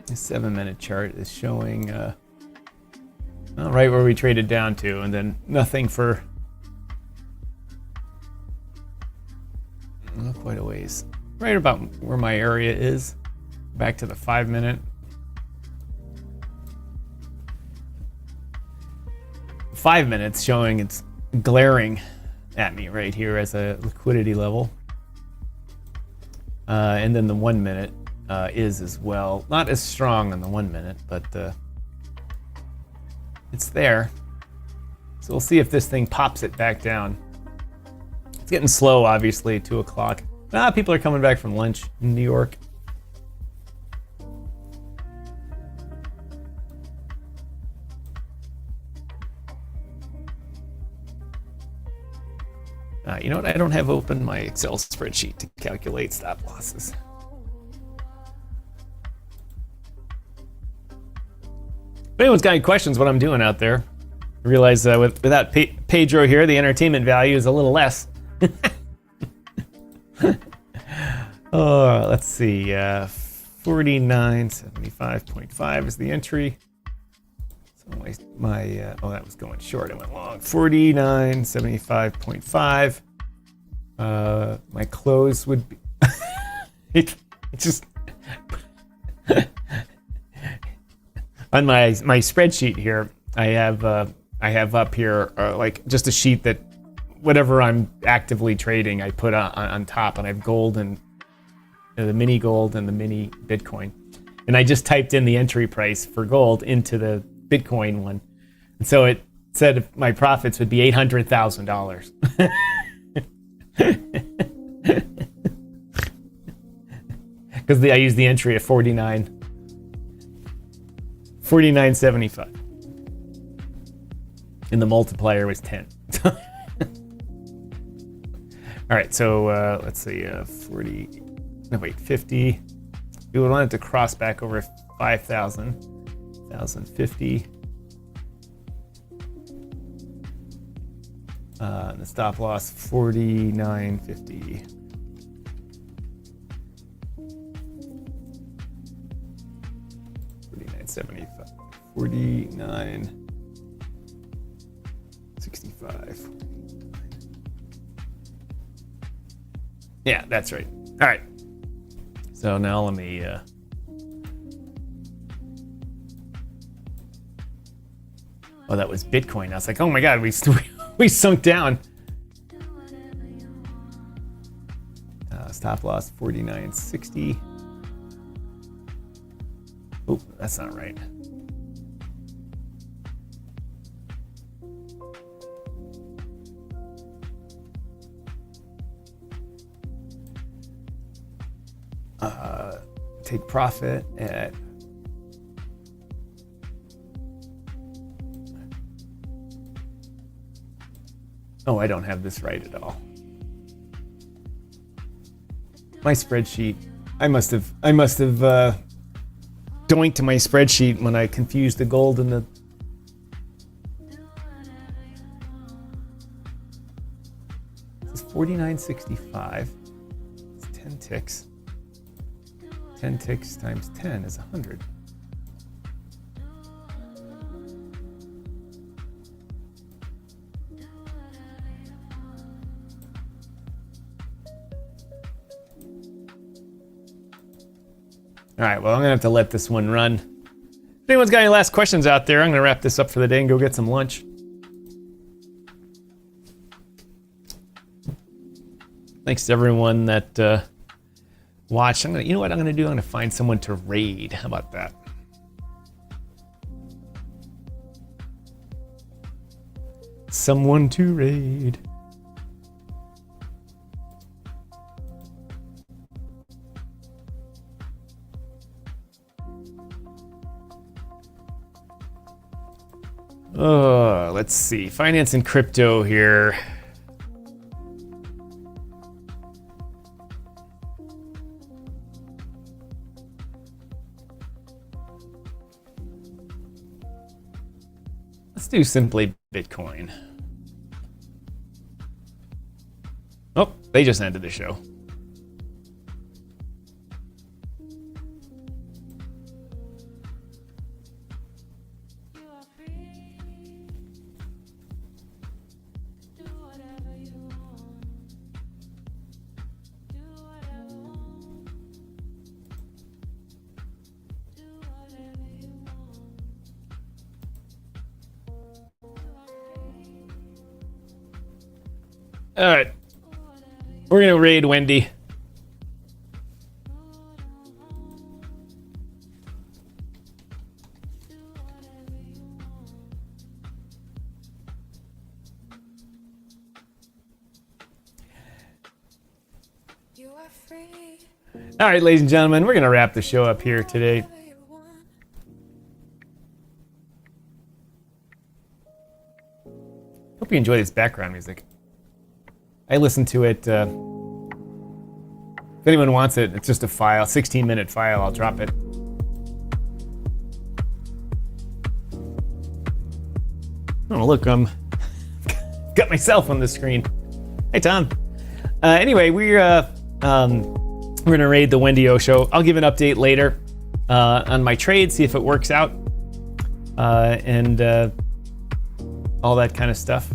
Speaker 1: The 7-minute chart is showing right where we traded down to, and then nothing for quite a ways. Right about where my area is. Back to the 5-minute. 5 minutes showing it's glaring at me right here as a liquidity level. And then the 1 minute is as well. Not as strong on the 1 minute, but it's there. So we'll see if this thing pops it back down. It's getting slow, obviously, 2 o'clock. People are coming back from lunch in New York. You know what? I don't have open my Excel spreadsheet to calculate stop losses. If anyone's got any questions what I'm doing out there, I realize without Pedro here, the entertainment value is a little less. Let's see. 49.75.5 is the entry. So that was going short. It went long. 49.75.5. My close would be. it just. On my spreadsheet here, I have up here like just a sheet that whatever I'm actively trading, I put on top, and I have gold and the mini gold and the mini Bitcoin, and I just typed in the entry price for gold into the Bitcoin one, And so it said my profits would be $800,000. Because I used the entry of 49.75. And the multiplier was 10. All right, so let's see, 50. We would want it to cross back over 5,000, 1,050. And the stop loss, 49.50. $49.75. 49.65. Yeah, that's right. All right. So now let me. Oh, that was Bitcoin. I was like, oh my God, we sunk down. Stop loss 49.60. Oh, that's not right. Take profit at oh, I don't have this right at all. My spreadsheet. I must have doinked my spreadsheet when I confused the gold and the. This is 49.65. It's 10 ticks. 10 ticks times 10 is 100. All right, well, I'm gonna have to let this one run. If anyone's got any last questions out there, I'm gonna wrap this up for the day and go get some lunch. Thanks to everyone that watched. You know what I'm gonna do? I'm gonna find someone to raid. How about that? Someone to raid. Let's see. Finance and crypto here. Let's do simply Bitcoin. Oh, they just ended the show. All right, we're gonna raid Wendy. All right, ladies and gentlemen, we're gonna wrap the show up here today. Hope you enjoy this background music. I listen to it. If anyone wants it, it's just a file, 16-minute file. I'll drop it. Oh, look, got myself on the screen. Hey, Tom. Anyway, we're gonna raid the Wendy O show. I'll give an update later on my trade, see if it works out, and all that kind of stuff.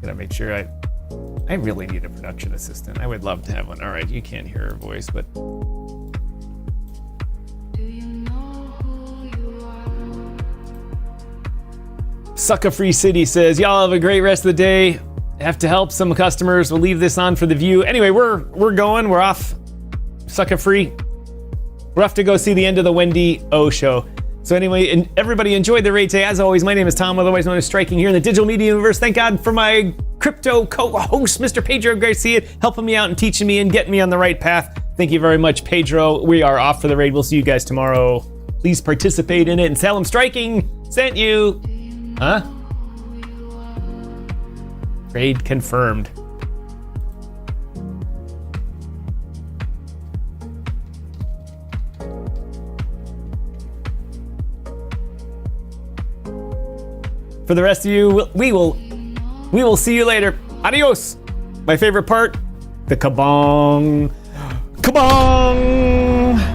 Speaker 1: Gotta make sure I really need a production assistant. I would love to have one. All right, you can't hear her voice, but Sucker Free City says, y'all have a great rest of the day. Have to help some customers. We'll leave this on for the view. Anyway, we're going. We're off. Sucker Free. We're off to go see the end of the Wendy O show. So anyway, and everybody enjoy the raid today. As always, my name is Tom, otherwise known as Striking, here in the digital media universe. Thank God for my crypto co-host, Mr. Pedro Garcia, helping me out and teaching me and getting me on the right path. Thank you very much, Pedro. We are off for the raid. We'll see you guys tomorrow. Please participate in it and tell him Striking sent you. Huh? Raid confirmed. For the rest of you, we will see you later. Adios. My favorite part, the kabong. Kabong!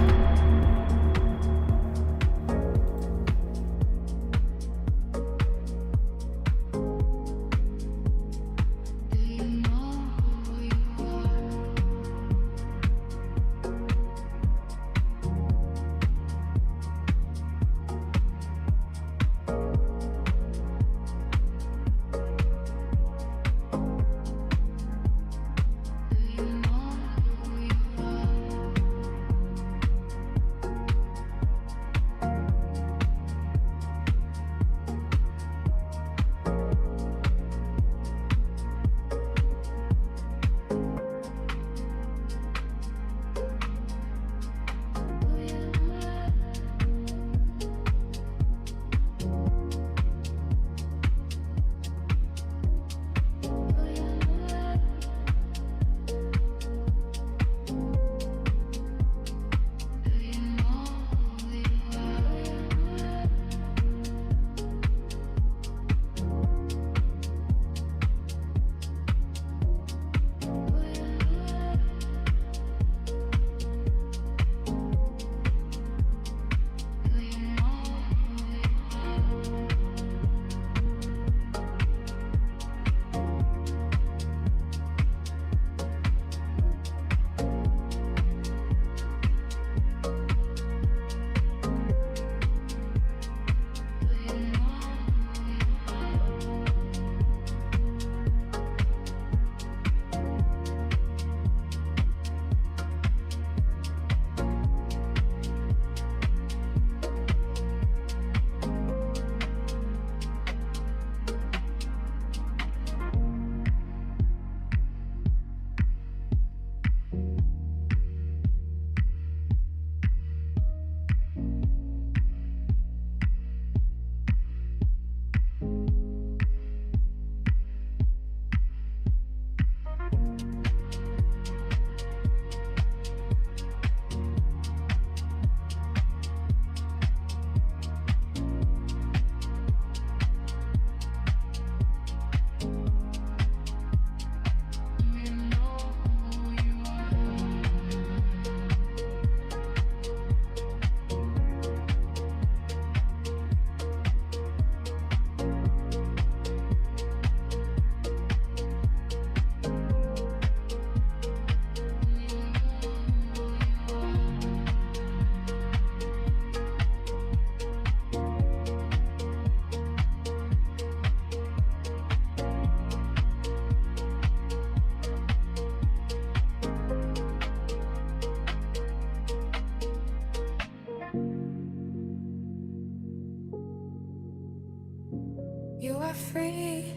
Speaker 3: You are free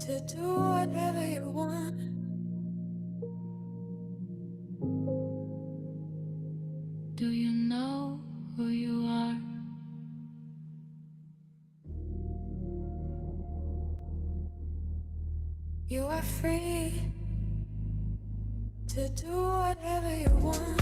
Speaker 3: to do whatever you want. Do you know who you are? You are free to do whatever you want.